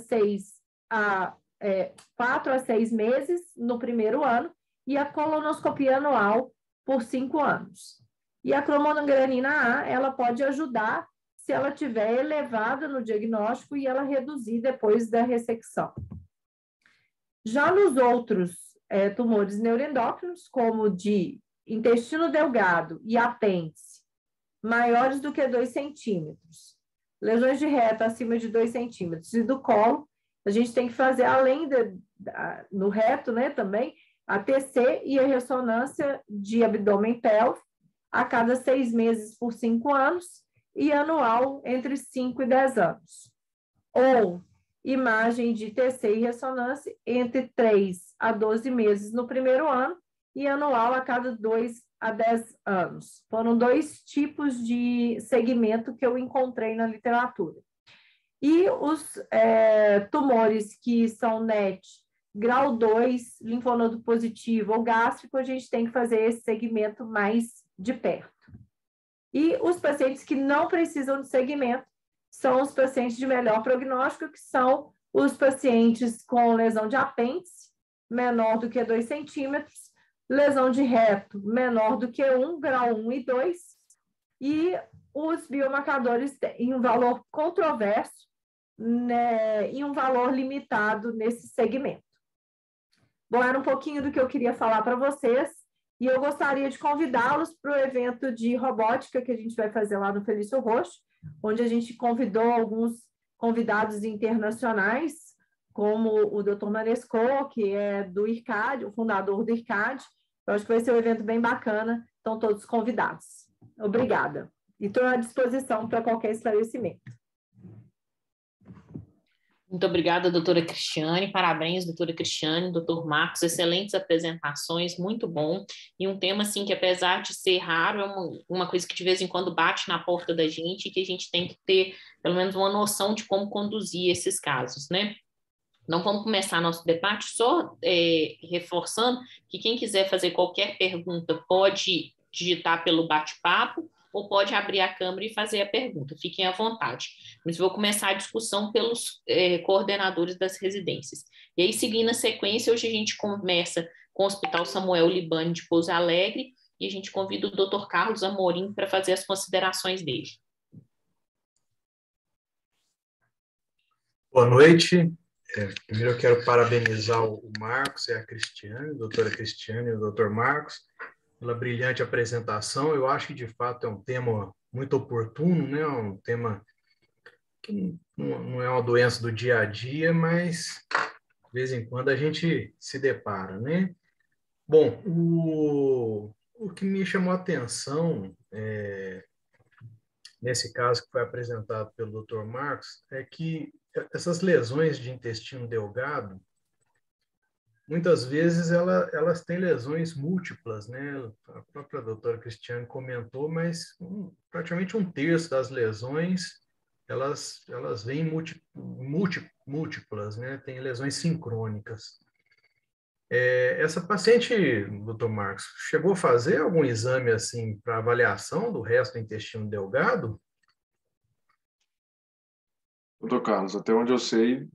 4 a 6 meses no primeiro ano e a colonoscopia anual por 5 anos. E a cromogranina A, ela pode ajudar se ela estiver elevada no diagnóstico e ela reduzir depois da ressecção. Já nos outros tumores neuroendócrinos, como de intestino delgado e apêndice, maiores do que 2 centímetros, lesões de reto acima de 2 centímetros e do colo, a gente tem que fazer, além no reto, né, também, a TC e a ressonância de abdômen pélvico a cada 6 meses por 5 anos e anual entre 5 e 10 anos. Ou imagem de TC e ressonância entre 3 a 12 meses no primeiro ano e anual a cada 2 a 10 anos. Foram 2 tipos de segmento que eu encontrei na literatura. E os tumores que são NET, grau 2, linfonodo positivo ou gástrico, a gente tem que fazer esse segmento mais de perto. E os pacientes que não precisam de segmento são os pacientes de melhor prognóstico, que são os pacientes com lesão de apêndice, menor do que 2 centímetros, lesão de reto menor do que 1, grau 1 e 2, e os biomarcadores em um valor controverso, né, em um valor limitado nesse segmento. Bom, era um pouquinho do que eu queria falar para vocês, e eu gostaria de convidá-los para o evento de robótica que a gente vai fazer lá no Felício Roxo, onde a gente convidou alguns convidados internacionais, como o Dr. Manesco, que é do IRCAD, o fundador do IRCAD. Eu acho que vai ser um evento bem bacana, estão todos convidados. Obrigada. E estou à disposição para qualquer esclarecimento. Muito obrigada, doutora Cristiane. Parabéns, doutora Cristiane, doutor Marcos. Excelentes apresentações, muito bom. E um tema, assim, que apesar de ser raro, é uma coisa que de vez em quando bate na porta da gente e que a gente tem que ter, pelo menos, uma noção de como conduzir esses casos, né? Então, vamos começar nosso debate só reforçando que quem quiser fazer qualquer pergunta pode digitar pelo bate-papo ou pode abrir a câmera e fazer a pergunta. Fiquem à vontade. Mas vou começar a discussão pelos coordenadores das residências. E aí, seguindo a sequência, hoje a gente começa com o Hospital Samuel Libani de Pouso Alegre e a gente convida o Dr. Carlos Amorim para fazer as considerações dele. Boa noite. Primeiro eu quero parabenizar o Marcos e a Cristiane, a doutora Cristiane e o doutor Marcos, pela brilhante apresentação. Eu acho que, de fato, é um tema muito oportuno, né? Um tema que não é uma doença do dia a dia, mas, de vez em quando, a gente se depara, né? Bom, o que me chamou a atenção, nesse caso que foi apresentado pelo Dr. Marcos, é que essas lesões de intestino delgado, muitas vezes elas têm lesões múltiplas, né? A própria doutora Cristiane comentou, mas praticamente 1/3 das lesões, elas vêm múltiplas, né? Tem lesões sincrônicas. Essa paciente, doutor Marcos, chegou a fazer algum exame assim para avaliação do resto do intestino delgado? Doutor Carlos, até onde eu sei,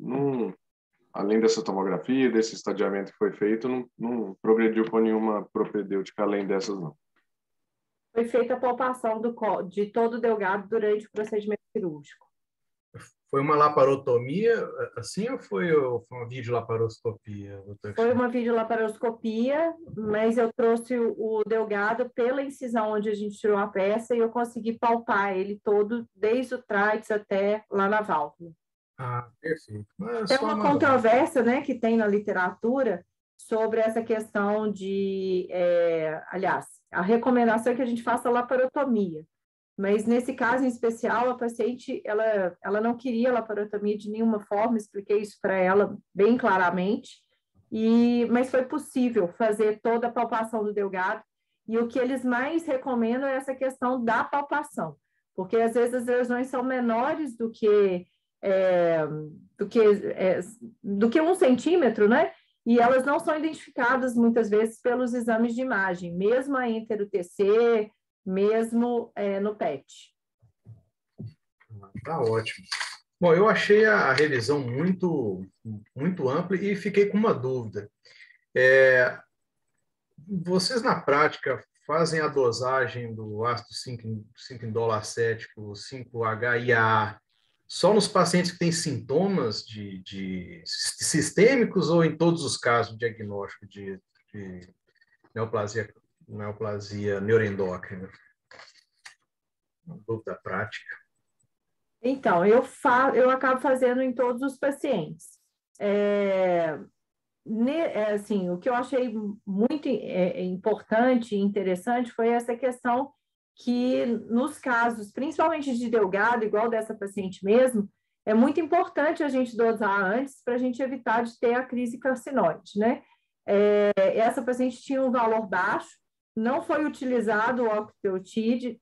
além dessa tomografia, desse estadiamento que foi feito, não progrediu com nenhuma propedêutica além dessas, não. Foi feita a palpação de todo o delgado durante o procedimento cirúrgico. Foi uma laparotomia, assim, ou foi uma videolaparoscopia, doutor? Foi uma videolaparoscopia, mas eu trouxe o delgado pela incisão onde a gente tirou a peça e eu consegui palpar ele todo, desde o tráides até lá na válvula. Ah, perfeito. É uma controvérsia, né, que tem na literatura sobre essa questão de, aliás, a recomendação é que a gente faça laparotomia, mas nesse caso em especial, a paciente, ela não queria laparotomia de nenhuma forma, expliquei isso para ela bem claramente, mas foi possível fazer toda a palpação do delgado, e o que eles mais recomendam é essa questão da palpação, porque às vezes as lesões são menores do que 1 centímetro, né? E elas não são identificadas muitas vezes pelos exames de imagem, mesmo a enter-UTC, mesmo no PET. Tá ótimo. Bom, eu achei a revisão muito, muito ampla e fiquei com uma dúvida. Vocês, na prática, fazem a dosagem do ácido 5-indol acético, 5-HIAA, só nos pacientes que têm sintomas de sistêmicos ou em todos os casos de diagnóstico de neoplasia neuroendócrina? Uma dúvida prática. Então, eu acabo fazendo em todos os pacientes. Assim, o que eu achei muito importante e interessante foi essa questão que, nos casos, principalmente de delgado, igual dessa paciente mesmo, é muito importante a gente dosar antes para a gente evitar de ter a crise carcinoide, né? Essa paciente tinha um valor baixo, não foi utilizado o octreotide,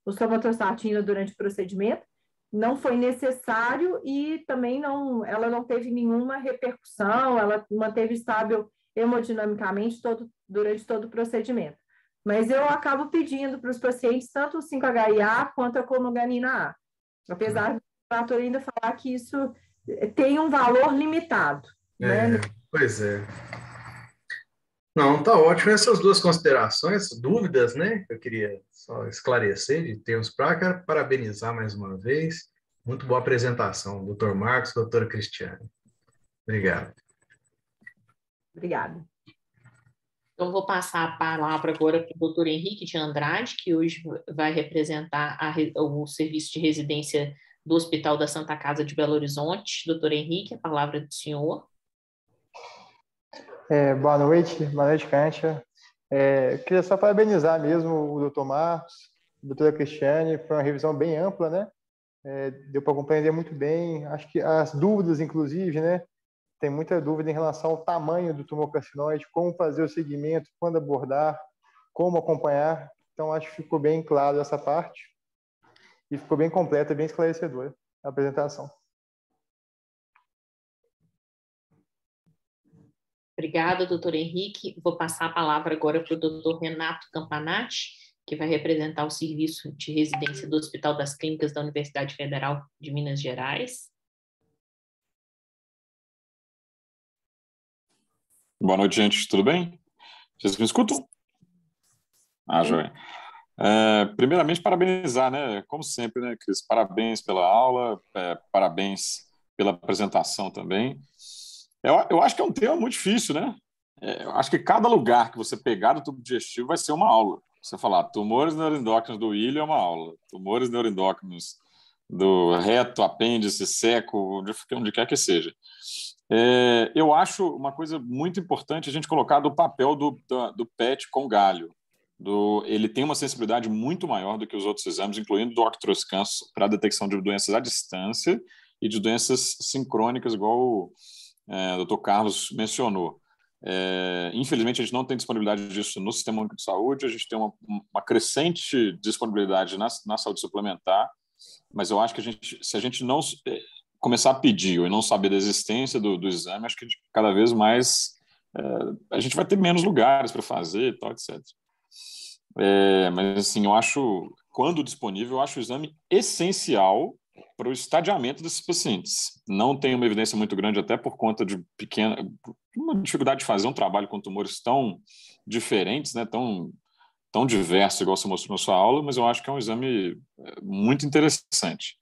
o somatostatina durante o procedimento, não foi necessário e também ela não teve nenhuma repercussão, ela manteve estável hemodinamicamente durante todo o procedimento. Mas eu acabo pedindo para os pacientes tanto o 5-HIA quanto a clonogranina A, apesar do relator ainda falar que isso tem um valor limitado. Né? Pois é. Não, tá ótimo. Essas duas considerações, dúvidas, né? Eu queria só esclarecer de termos práticos. Quero parabenizar mais uma vez. Muito boa apresentação, doutor Marcos, doutora Cristiane. Obrigado. Obrigada. Então, vou passar a palavra agora para o doutor Henrique de Andrade, que hoje vai representar o serviço de residência do Hospital da Santa Casa de Belo Horizonte. Doutor Henrique, a palavra é do senhor. Boa noite, Kátia. Queria só parabenizar mesmo o doutor Marcos, a doutora Cristiane, foi uma revisão bem ampla, né? Deu para compreender muito bem, acho que as dúvidas, inclusive, né? Tem muita dúvida em relação ao tamanho do tumor carcinoide, como fazer o segmento, quando abordar, como acompanhar. Então, acho que ficou bem claro essa parte e ficou bem completa, bem esclarecedora a apresentação. Obrigada, doutor Henrique. Vou passar a palavra agora para o doutor Renato Campanati, que vai representar o serviço de residência do Hospital das Clínicas da Universidade Federal de Minas Gerais. Boa noite, gente. Tudo bem? Vocês me escutam? Joia. Primeiramente, parabenizar, né? Como sempre, né, Cris? Parabéns pela aula, parabéns pela apresentação também. Eu acho que é um tema muito difícil, né? Eu acho que cada lugar que você pegar do tubo digestivo vai ser uma aula. Você falar tumores neuroendócrinos do ilho é uma aula, tumores neuroendócrinos do reto, apêndice, seco, onde quer que seja. Eu acho uma coisa muito importante a gente colocar do papel do PET com galho. Ele tem uma sensibilidade muito maior do que os outros exames, incluindo do octroscan, para a detecção de doenças à distância e de doenças sincrônicas, igual o Dr. Carlos mencionou. Infelizmente, a gente não tem disponibilidade disso no Sistema Único de Saúde, a gente tem uma crescente disponibilidade na saúde suplementar, mas eu acho que se a gente não começar a pedir e não saber da existência do exame, acho que cada vez mais a gente vai ter menos lugares para fazer e tal, etc. Mas, assim, eu acho, quando disponível, eu acho o exame essencial para o estadiamento desses pacientes. Não tem uma evidência muito grande, até por conta de uma dificuldade de fazer um trabalho com tumores tão diferentes, né, tão diverso, igual você mostrou na sua aula, mas eu acho que é um exame muito interessante.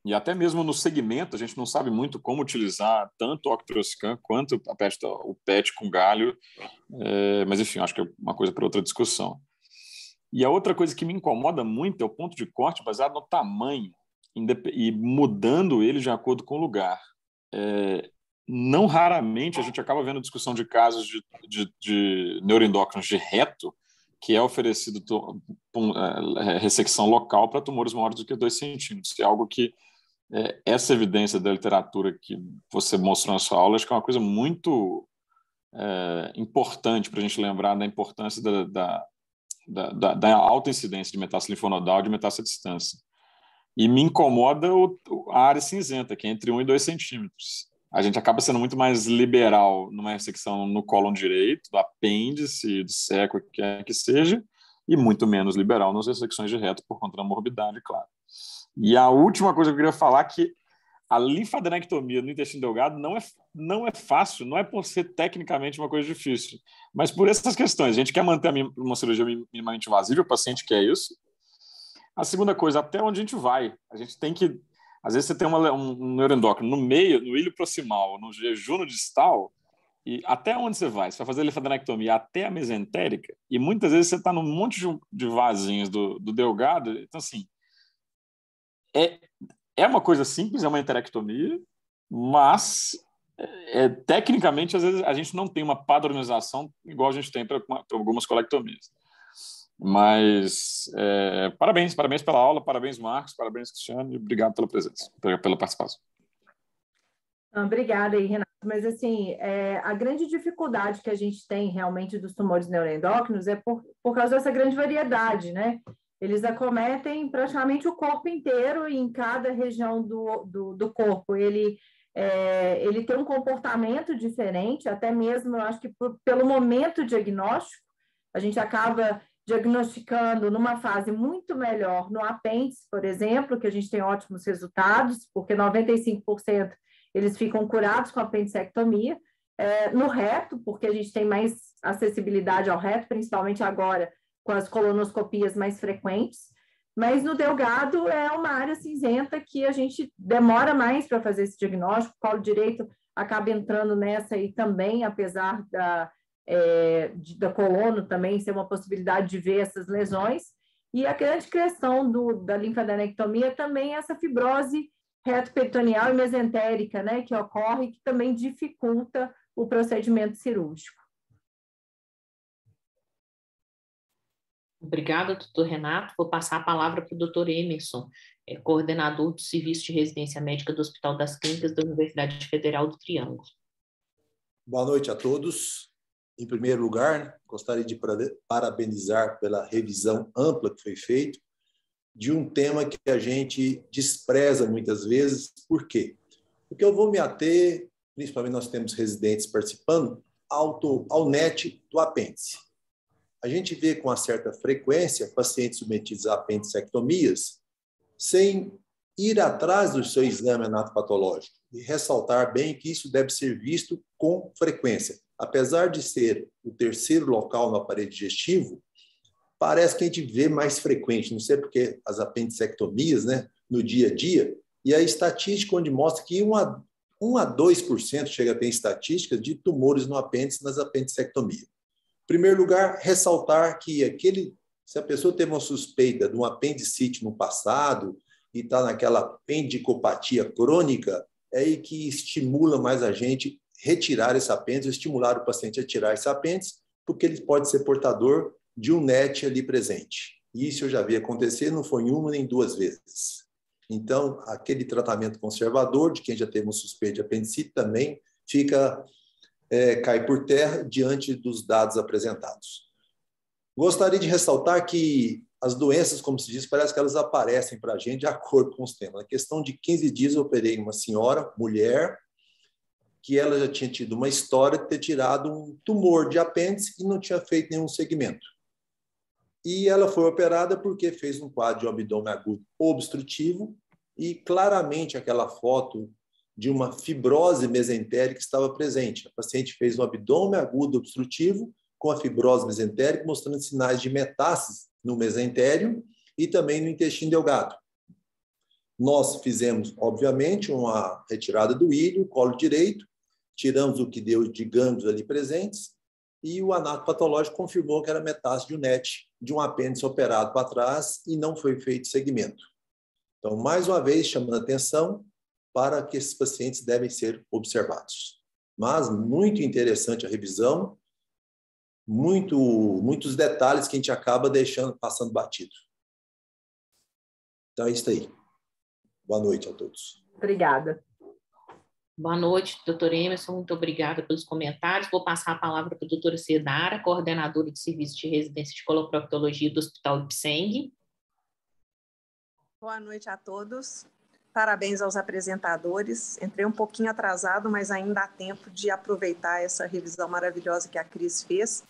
E até mesmo no segmento, a gente não sabe muito como utilizar tanto o octroscan quanto o PET com galho, mas, enfim, acho que é uma coisa para outra discussão. E a outra coisa que me incomoda muito é o ponto de corte baseado no tamanho e mudando ele de acordo com o lugar. Não raramente a gente acaba vendo discussão de casos de neuroendócrinos de reto que é oferecido ressecção local para tumores maiores do que 2 centímetros. É algo que essa evidência da literatura que você mostrou na sua aula, acho que é uma coisa muito importante para a gente lembrar da importância da alta incidência de metástase linfonodal e de metástase à distância. E me incomoda a área cinzenta, que é entre 1 e 2 centímetros. A gente acaba sendo muito mais liberal numa ressecção no cólon direito, do apêndice, do seco, que seja, e muito menos liberal nas ressecções de reto por conta da morbidade, claro. E a última coisa que eu queria falar é que a linfadenectomia no intestino delgado não é fácil, não é por ser tecnicamente uma coisa difícil, mas por essas questões. A gente quer manter uma cirurgia minimamente invasiva, o paciente quer isso. A segunda coisa, até onde a gente vai. A gente tem que... Às vezes você tem um neuroendócrino no meio, no ilho proximal, no jejuno distal, e até onde você vai? Você vai fazer a linfadenectomia até a mesentérica, e muitas vezes você está num monte de vasinhos do delgado. Então, assim, é uma coisa simples, é uma enterectomia, mas tecnicamente, às vezes, a gente não tem uma padronização igual a gente tem para algumas colectomias. Mas parabéns pela aula, parabéns, Marcos, parabéns, Cristiane, e obrigado pela presença, pela participação. Obrigada aí, Renato. Mas, assim, a grande dificuldade que a gente tem realmente dos tumores neuroendócrinos é por causa dessa grande variedade, né? Eles acometem praticamente o corpo inteiro e em cada região do corpo ele tem um comportamento diferente, até mesmo, eu acho que pelo momento diagnóstico, a gente acaba diagnosticando numa fase muito melhor no apêndice, por exemplo, que a gente tem ótimos resultados, porque 95% eles ficam curados com a apendicectomia, no reto, porque a gente tem mais acessibilidade ao reto, principalmente agora com as colonoscopias mais frequentes, mas no delgado é uma área cinzenta que a gente demora mais para fazer esse diagnóstico. O colo direito acaba entrando nessa aí também, apesar da colono também ser uma possibilidade de ver essas lesões. E a grande questão da linfadenectomia também é essa fibrose reto-peritoneal e mesentérica, né, que ocorre, que também dificulta o procedimento cirúrgico. Obrigada, doutor Renato. Vou passar a palavra para o doutor Emerson, coordenador do Serviço de Residência Médica do Hospital das Clínicas da Universidade Federal do Triângulo. Boa noite a todos. Em primeiro lugar, gostaria de parabenizar pela revisão ampla que foi feita de um tema que a gente despreza muitas vezes. Por quê? Porque eu vou me ater, principalmente nós temos residentes participando, ao NET do apêndice. A gente vê com uma certa frequência pacientes submetidos a apendicectomias sem ir atrás do seu exame anatopatológico e ressaltar bem que isso deve ser visto com frequência. Apesar de ser o terceiro local no aparelho digestivo, parece que a gente vê mais frequente, não sei porque as apendicectomias, né, no dia a dia, e a estatística onde mostra que 1 a 2% chega a ter estatísticas de tumores no apêndice nas apendicectomias. Em primeiro lugar, ressaltar que se a pessoa teve uma suspeita de um apendicite no passado e está naquela apendicopatia crônica, é aí que estimula mais a gente retirar esse apêndice, estimular o paciente a tirar esse apêndice, porque ele pode ser portador de um NET ali presente. Isso eu já vi acontecer, não foi uma nem duas vezes. Então, aquele tratamento conservador de quem já teve uma suspeita de apendicite também cai por terra diante dos dados apresentados. Gostaria de ressaltar que as doenças, como se diz, parece que elas aparecem para a gente de acordo com os temas. Na questão de 15 dias, eu operei uma senhora, mulher, que ela já tinha tido uma história de ter tirado um tumor de apêndice e não tinha feito nenhum segmento. E ela foi operada porque fez um quadro de abdômen agudo obstrutivo e claramente aquela foto de uma fibrose mesentérica estava presente. A paciente fez um abdômen agudo obstrutivo com a fibrose mesentérica, mostrando sinais de metástase no mesentério e também no intestino delgado. Nós fizemos, obviamente, uma retirada do ilho, colo direito, tiramos o que deu de gânglios ali presentes e o anatopatológico confirmou que era metástase de um NET, de um apêndice operado para trás e não foi feito segmento. Então, mais uma vez, chamando a atenção para que esses pacientes devem ser observados. Mas muito interessante a revisão, muitos detalhes que a gente acaba passando batido. Então é isso aí. Boa noite a todos. Obrigada. Boa noite, doutor Emerson, muito obrigada pelos comentários. Vou passar a palavra para a doutora Cedara, coordenadora de serviço de residência de coloproctologia do Hospital Ipseng. Boa noite a todos. Parabéns aos apresentadores. Entrei um pouquinho atrasado, mas ainda há tempo de aproveitar essa revisão maravilhosa que a Cris fez.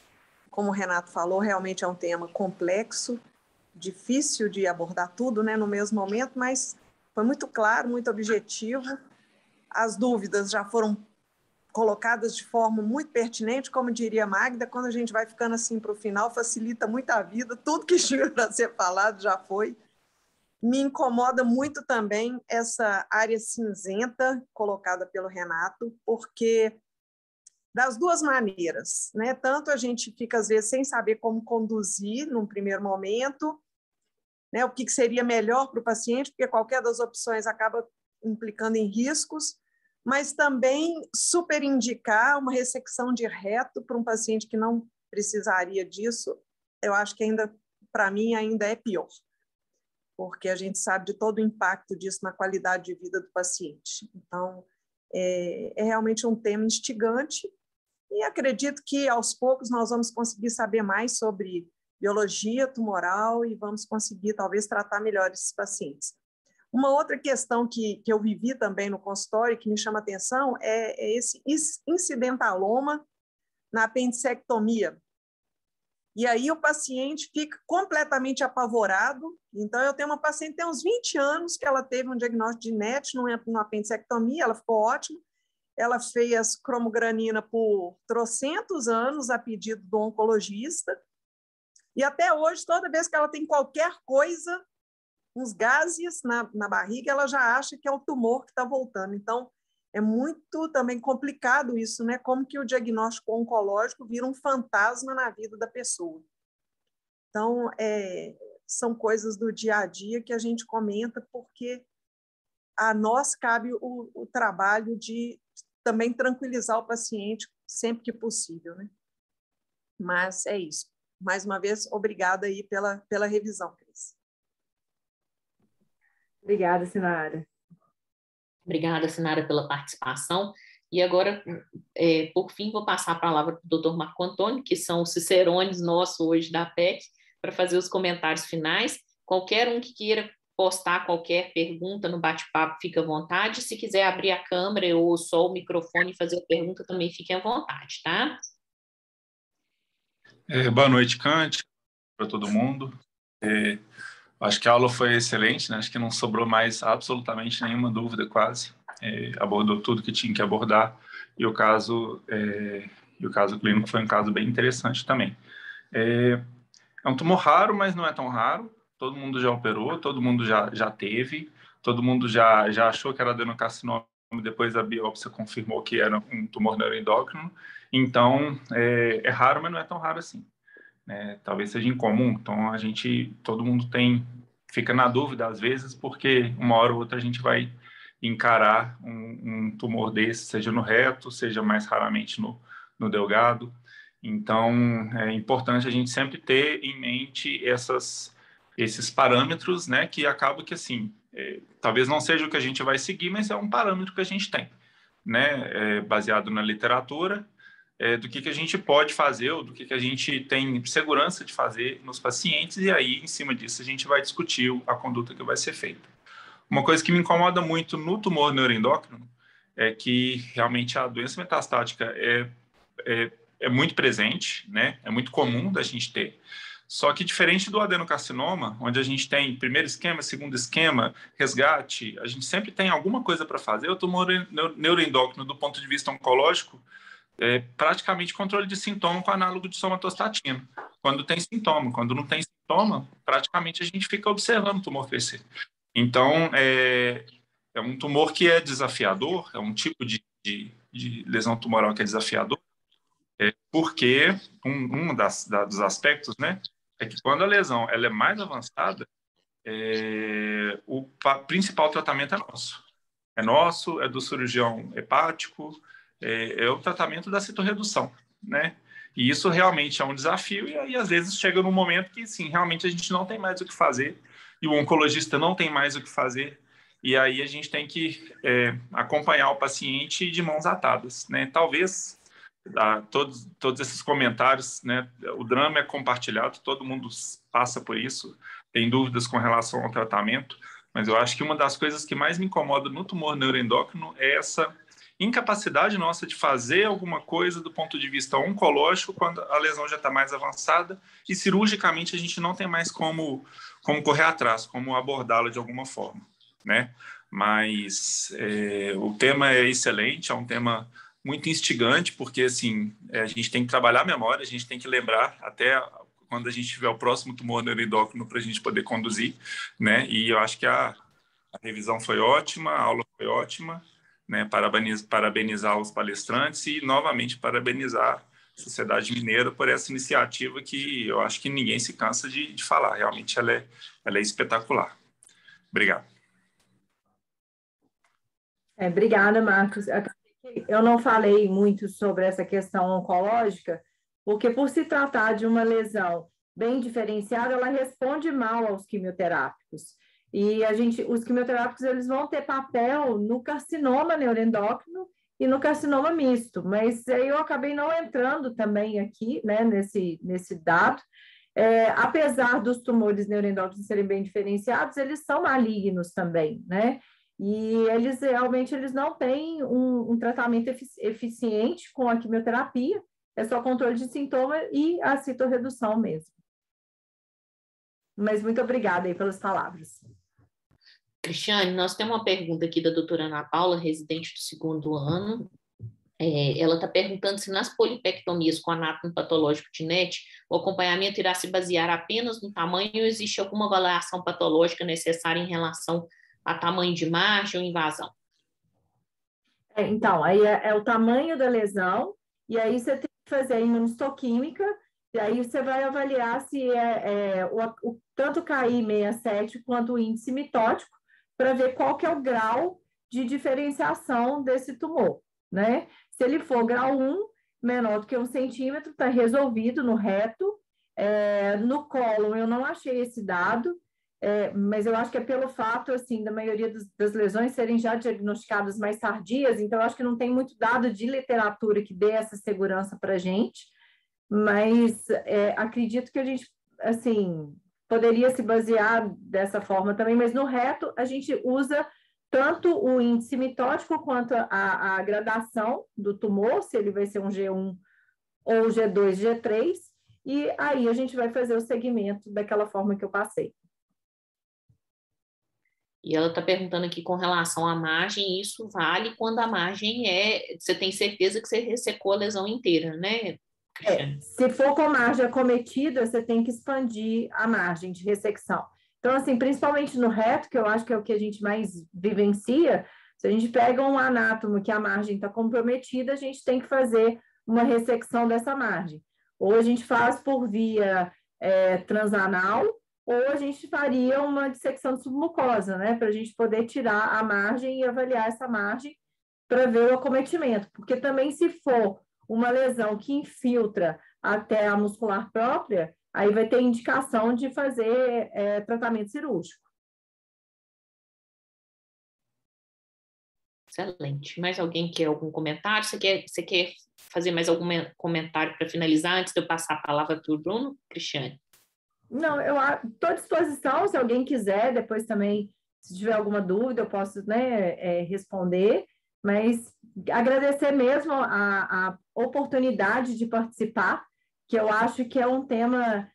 como o Renato falou, realmente é um tema complexo, difícil de abordar tudo, né, no mesmo momento, mas foi muito claro, muito objetivo. As dúvidas já foram colocadas de forma muito pertinente, como diria Magda, quando a gente vai ficando assim para o final, facilita muito a vida, tudo que tinha para ser falado já foi. Me incomoda muito também essa área cinzenta colocada pelo Renato, porque das duas maneiras, né? Tanto a gente fica, às vezes, sem saber como conduzir num primeiro momento, né? O que seria melhor para o paciente, porque qualquer das opções acaba implicando em riscos, mas também superindicar uma ressecção de reto para um paciente que não precisaria disso, eu acho que ainda, para mim, ainda é pior, porque a gente sabe de todo o impacto disso na qualidade de vida do paciente. Então, é realmente um tema instigante e acredito que, aos poucos, nós vamos conseguir saber mais sobre biologia tumoral e vamos conseguir, talvez, tratar melhor esses pacientes. Uma outra questão que eu vivi também no consultório, que me chama atenção, é esse incidentaloma na apendicectomia. E aí o paciente fica completamente apavorado. Então, eu tenho uma paciente que tem uns 20 anos que ela teve um diagnóstico de NET numa apendicectomia, ela ficou ótima. Ela fez cromogranina por trocentos anos a pedido do oncologista. E até hoje, toda vez que ela tem qualquer coisa, uns gases na barriga, ela já acha que é o tumor que está voltando. Então, é muito também complicado isso, né? Como que o diagnóstico oncológico vira um fantasma na vida da pessoa. Então, são coisas do dia a dia que a gente comenta, porque a nós cabe o trabalho de também tranquilizar o paciente sempre que possível, né? Mas é isso. Mais uma vez, obrigada aí pela revisão, Cris. Obrigada, Sinara. Obrigada, Sinara, pela participação. E agora, por fim, vou passar a palavra para o doutor Marco Antônio, que são os cicerones nossos hoje da PEC, para fazer os comentários finais. Qualquer um que queira postar qualquer pergunta no bate-papo, fica à vontade. Se quiser abrir a câmera ou só o microfone e fazer a pergunta, também fique à vontade, tá? Boa noite, Cante, para todo mundo. Acho que a aula foi excelente, né? Acho que não sobrou mais absolutamente nenhuma dúvida, quase. Abordou tudo que tinha que abordar e o caso clínico foi um caso bem interessante também. É um tumor raro, mas não é tão raro. Todo mundo já operou, todo mundo já teve, todo mundo já achou que era adenocarcinoma, depois a biópsia confirmou que era um tumor neuroendócrino. Então, é raro, mas não é tão raro assim. Talvez seja incomum. Então, todo mundo fica na dúvida às vezes, porque uma hora ou outra a gente vai encarar um tumor desse, seja no reto, seja mais raramente no delgado. Então, é importante a gente sempre ter em mente esses parâmetros, né, que acaba que, assim, talvez não seja o que a gente vai seguir, mas é um parâmetro que a gente tem, né, baseado na literatura, do que a gente pode fazer ou do que a gente tem segurança de fazer nos pacientes, e aí, em cima disso, a gente vai discutir a conduta que vai ser feita. Uma coisa que me incomoda muito no tumor neuroendócrino é que, realmente, a doença metastática é muito presente, né? É muito comum da gente ter. Só que, diferente do adenocarcinoma, onde a gente tem primeiro esquema, segundo esquema, resgate, a gente sempre tem alguma coisa para fazer. O tumor neuroendócrino, do ponto de vista oncológico, é praticamente controle de sintoma com análogo de somatostatina. Quando tem sintoma, quando não tem sintoma, praticamente a gente fica observando o tumor crescer. Então, é um tumor que é desafiador, é um tipo de lesão tumoral que é desafiador, porque dos aspectos, né, é que quando a lesão ela é mais avançada, o principal tratamento é nosso. É nosso, é do cirurgião hepático, é o tratamento da citorredução, né? E isso realmente é um desafio, e aí às vezes chega num momento que, sim, realmente a gente não tem mais o que fazer, e o oncologista não tem mais o que fazer, e aí a gente tem que acompanhar o paciente de mãos atadas, né? Talvez todos esses comentários, né? O drama é compartilhado, todo mundo passa por isso, tem dúvidas com relação ao tratamento, mas eu acho que uma das coisas que mais me incomoda no tumor neuroendócrino é essa incapacidade nossa de fazer alguma coisa do ponto de vista oncológico quando a lesão já está mais avançada e cirurgicamente a gente não tem mais como correr atrás, como abordá-la de alguma forma, né? Mas o tema é excelente, é um tema muito instigante, porque assim, a gente tem que trabalhar a memória, a gente tem que lembrar até quando a gente tiver o próximo tumor neuroendócrino para a gente poder conduzir, né? E eu acho que a revisão foi ótima, a aula foi ótima, né? Parabenizar os palestrantes e, novamente, parabenizar a Sociedade Mineira por essa iniciativa que eu acho que ninguém se cansa de falar. Realmente ela é espetacular. Obrigado. Obrigada, Marcos. Eu não falei muito sobre essa questão oncológica, porque por se tratar de uma lesão bem diferenciada, ela responde mal aos quimioterápicos. E os quimioterápicos eles vão ter papel no carcinoma neuroendócrino e no carcinoma misto, mas aí eu acabei não entrando também aqui, né, nesse dado. Apesar dos tumores neuroendócrinos serem bem diferenciados, eles são malignos também, né? E eles realmente não têm um tratamento eficiente com a quimioterapia, é só controle de sintoma e a citorredução mesmo. Mas muito obrigada aí pelas palavras. Cristiane, nós temos uma pergunta aqui da doutora Ana Paula, residente do 2º ano. Ela está perguntando se nas polipectomias com anátomo patológico de NET, o acompanhamento irá se basear apenas no tamanho ou existe alguma avaliação patológica necessária em relação a tamanho de margem ou invasão? Então, aí é o tamanho da lesão, e aí você tem que fazer a imunistoquímica, e aí você vai avaliar se tanto o KI67 quanto o índice mitótico, para ver qual que é o grau de diferenciação desse tumor, né? Se ele for grau 1, menor do que 1 centímetro, está resolvido no reto. No cólon, eu não achei esse dado, mas eu acho que é pelo fato, assim, da maioria das lesões serem já diagnosticadas mais tardias, então eu acho que não tem muito dado de literatura que dê essa segurança para a gente, mas acredito que a gente, assim, poderia se basear dessa forma também, mas no reto a gente usa tanto o índice mitótico quanto a gradação do tumor, se ele vai ser um G1 ou G2, G3, e aí a gente vai fazer o segmento daquela forma que eu passei. E ela está perguntando aqui com relação à margem, isso vale quando a margem você tem certeza que você ressecou a lesão inteira, né? Se for com margem acometida, você tem que expandir a margem de ressecção. Então, assim, principalmente no reto, que eu acho que é o que a gente mais vivencia, se a gente pega um anátomo que a margem está comprometida, a gente tem que fazer uma ressecção dessa margem. Ou a gente faz por via transanal, ou a gente faria uma dissecção de submucosa, né? Para a gente poder tirar a margem e avaliar essa margem para ver o acometimento. Porque também, se for uma lesão que infiltra até a muscular própria, aí vai ter indicação de fazer tratamento cirúrgico. Excelente. Mais alguém quer algum comentário? Você quer fazer mais algum comentário para finalizar, antes de eu passar a palavra para o Bruno? Cristiane? Não, eu estou à disposição, se alguém quiser, depois também, se tiver alguma dúvida, eu posso, né, responder, mas agradecer mesmo a oportunidade de participar, que eu acho que é um tema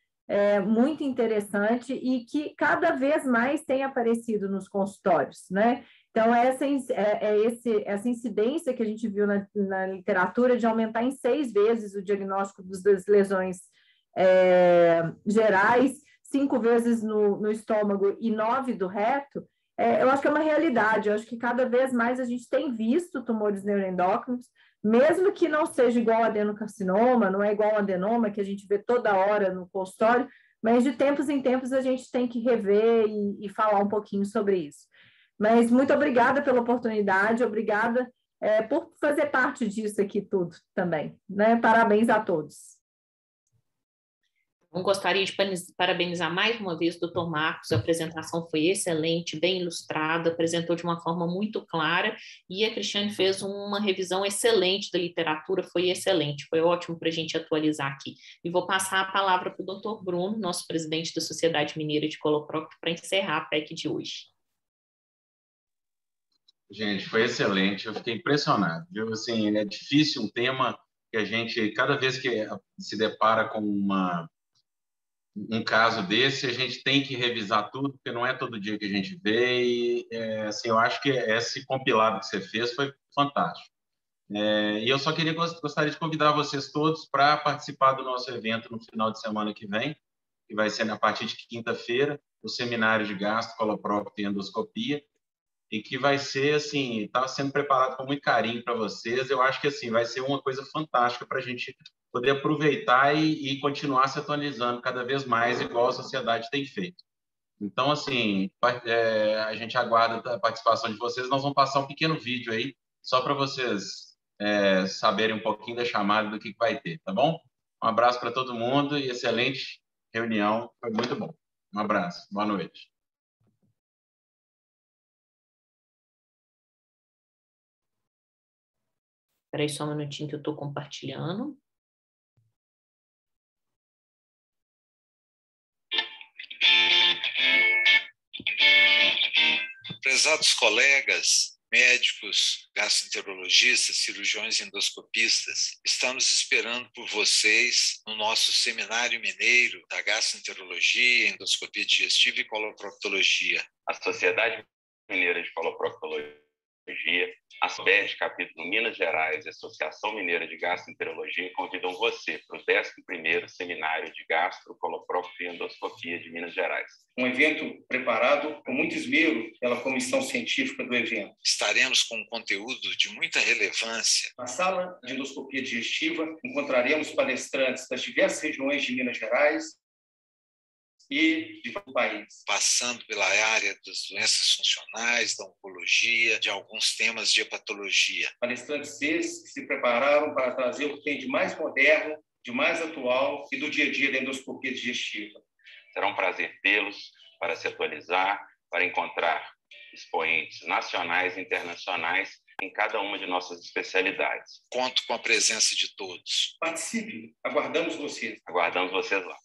muito interessante e que cada vez mais tem aparecido nos consultórios, né? Então, essa incidência que a gente viu na literatura de aumentar em 6 vezes o diagnóstico das lesões gerais, 5 vezes no estômago e 9 do reto, eu acho que é uma realidade. Eu acho que cada vez mais a gente tem visto tumores neuroendócrinos, mesmo que não seja igual a adenocarcinoma, não é igual a adenoma, que a gente vê toda hora no consultório, mas de tempos em tempos a gente tem que rever e falar um pouquinho sobre isso. Mas muito obrigada pela oportunidade, obrigada por fazer parte disso aqui tudo também, né? Parabéns a todos. Eu gostaria de parabenizar mais uma vez o Dr. Marcos, a apresentação foi excelente, bem ilustrada, apresentou de uma forma muito clara, e a Cristiane fez uma revisão excelente da literatura, foi excelente, foi ótimo para a gente atualizar aqui. E vou passar a palavra para o Dr. Bruno, nosso presidente da Sociedade Mineira de Coloprocto, para encerrar a PEC de hoje. Gente, foi excelente. Eu fiquei impressionado, viu? Assim, é difícil um tema que a gente, cada vez que se depara com um caso desse, a gente tem que revisar tudo, porque não é todo dia que a gente vê. E, assim, eu acho que esse compilado que você fez foi fantástico. E eu só gostaria de convidar vocês todos para participar do nosso evento no final de semana que vem, que vai ser a partir de quinta-feira, o seminário de gastro, coloprocto e endoscopia, e que vai ser, assim, está sendo preparado com muito carinho para vocês. Eu acho que, assim, vai ser uma coisa fantástica para a gente poder aproveitar e continuar se atualizando cada vez mais, igual a sociedade tem feito. Então, assim, a gente aguarda a participação de vocês. Nós vamos passar um pequeno vídeo aí, só para vocês saberem um pouquinho da chamada do que vai ter, tá bom? Um abraço para todo mundo e excelente reunião. Foi muito bom. Um abraço. Boa noite. Espera aí só um minutinho que eu estou compartilhando. Prezados colegas, médicos, gastroenterologistas, cirurgiões e endoscopistas, estamos esperando por vocês no nosso seminário mineiro da gastroenterologia, endoscopia digestiva e coloproctologia. A Sociedade Mineira de Coloproctologia, a SBED, capítulo Minas Gerais e a Associação Mineira de Gastroenterologia convidam você para o 11º Seminário de Gastro, Coloprocto e Endoscopia de Minas Gerais. Um evento preparado com muito esmero pela comissão científica do evento. Estaremos com um conteúdo de muita relevância. Na sala de endoscopia digestiva, encontraremos palestrantes das diversas regiões de Minas Gerais e de todo o país. Passando pela área das doenças funcionais, da oncologia, de alguns temas de hepatologia. Palestrantes esses que se prepararam para trazer o que tem de mais moderno, de mais atual e do dia a dia da endoscopia digestiva. Será um prazer tê-los para se atualizar, para encontrar expoentes nacionais e internacionais em cada uma de nossas especialidades. Conto com a presença de todos. Participe, aguardamos vocês. Aguardamos vocês lá.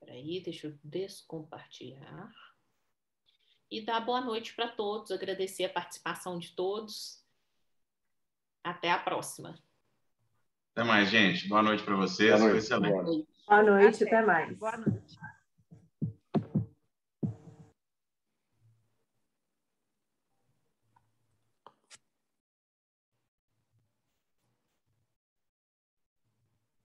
Peraí, deixa eu descompartilhar. E dar boa noite para todos, agradecer a participação de todos. Até a próxima. Até mais, gente. Boa noite para vocês. Foi excelente. Boa noite, até mais. Boa noite.